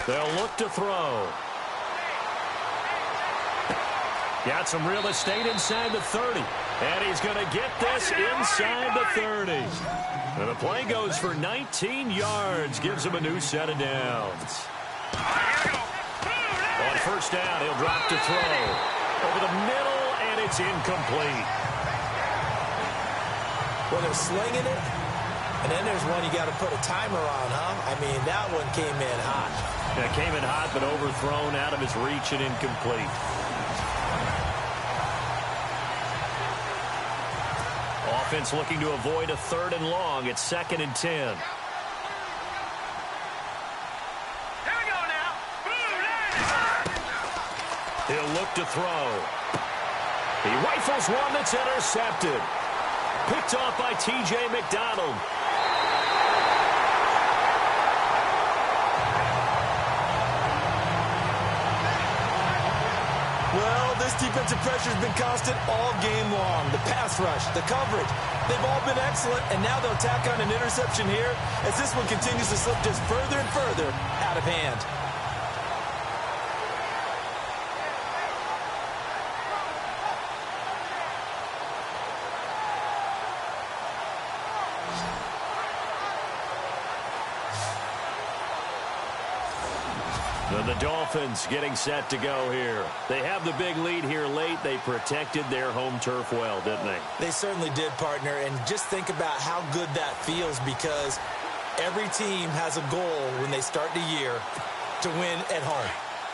They'll look to throw. Got some real estate inside the 30. And he's going to get this inside the 30. And the play goes for 19 yards. Gives him a new set of downs. On 1st down, he'll drop to throw. Over the middle, and it's incomplete. Well, they're slinging it. And then there's one you got to put a timer on, huh? I mean, that one came in hot. Yeah, it came in hot, but overthrown, out of his reach and incomplete. Offense looking to avoid a 3rd and long. It's 2nd and 10. Here we go now. He'll look to throw. He rifles one that's intercepted. Picked off by T.J. McDonald. Well, this defensive pressure has been constant all game long. The pass rush, the coverage, they've all been excellent, and now they'll tack on an interception here as this one continues to slip just further and further out of hand. And the Dolphins getting set to go here. They have the big lead here late. They protected their home turf well, didn't they? They certainly did, partner. And just think about how good that feels, because every team has a goal when they start the year to win at home.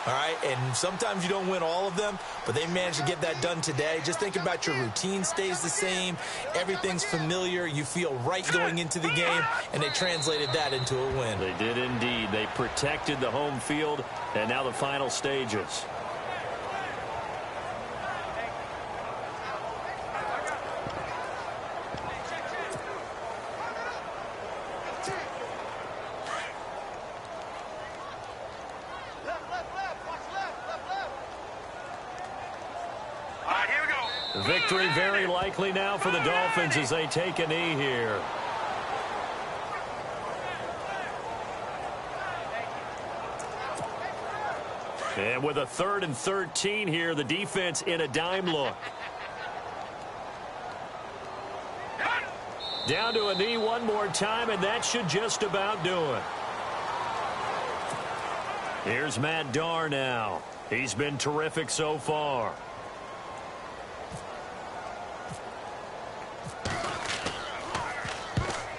All right, and sometimes you don't win all of them, but they managed to get that done today. Just think about your routine stays the same. Everything's familiar. You feel right going into the game, and they translated that into a win. They did indeed. They protected the home field, and now the final stages. Victory very likely now for the Dolphins as they take a knee here. And with a 3rd and 13 here, the defense in a dime look. Down to a knee one more time, and that should just about do it. Here's Matt Darr now. He's been terrific so far.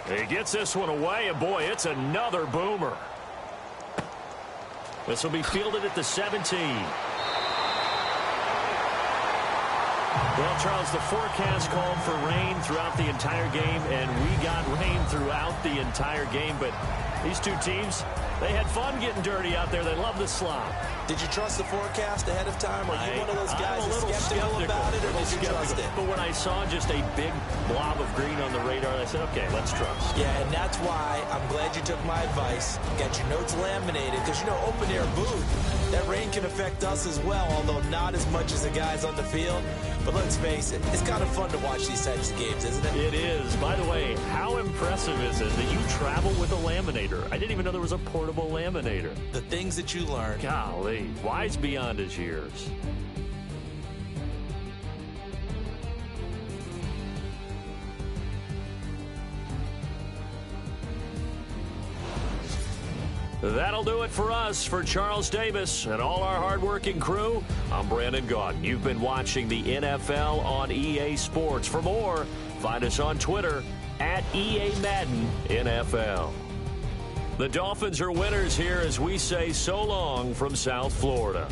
He gets this one away, and boy, it's another boomer. This will be fielded at the 17. Well, Charles, the forecast called for rain throughout the entire game, and we got rain throughout the entire game. But these two teams, they had fun getting dirty out there. They love the slop. Did you trust the forecast ahead of time? Are you one of those guys that's skeptical about it, or did you trust it? But when I saw just a big blob of green on the radar, I said, okay, let's trust. Yeah, and that's why I'm glad you took my advice. Got your notes laminated, because, you know, open-air booth, that rain can affect us as well, although not as much as the guys on the field. But let's face it, it's kind of fun to watch these types of games, isn't it? It is. By the way, how impressive is it that you travel with a laminator? I didn't even know there was a portable laminator. The things that you learn. Golly, wise beyond his years. That'll do it for us. For Charles Davis and all our hardworking crew, I'm Brandon Gaudin. You've been watching the NFL on EA Sports. For more, find us on Twitter at EA Madden NFL. The Dolphins are winners here as we say so long from South Florida.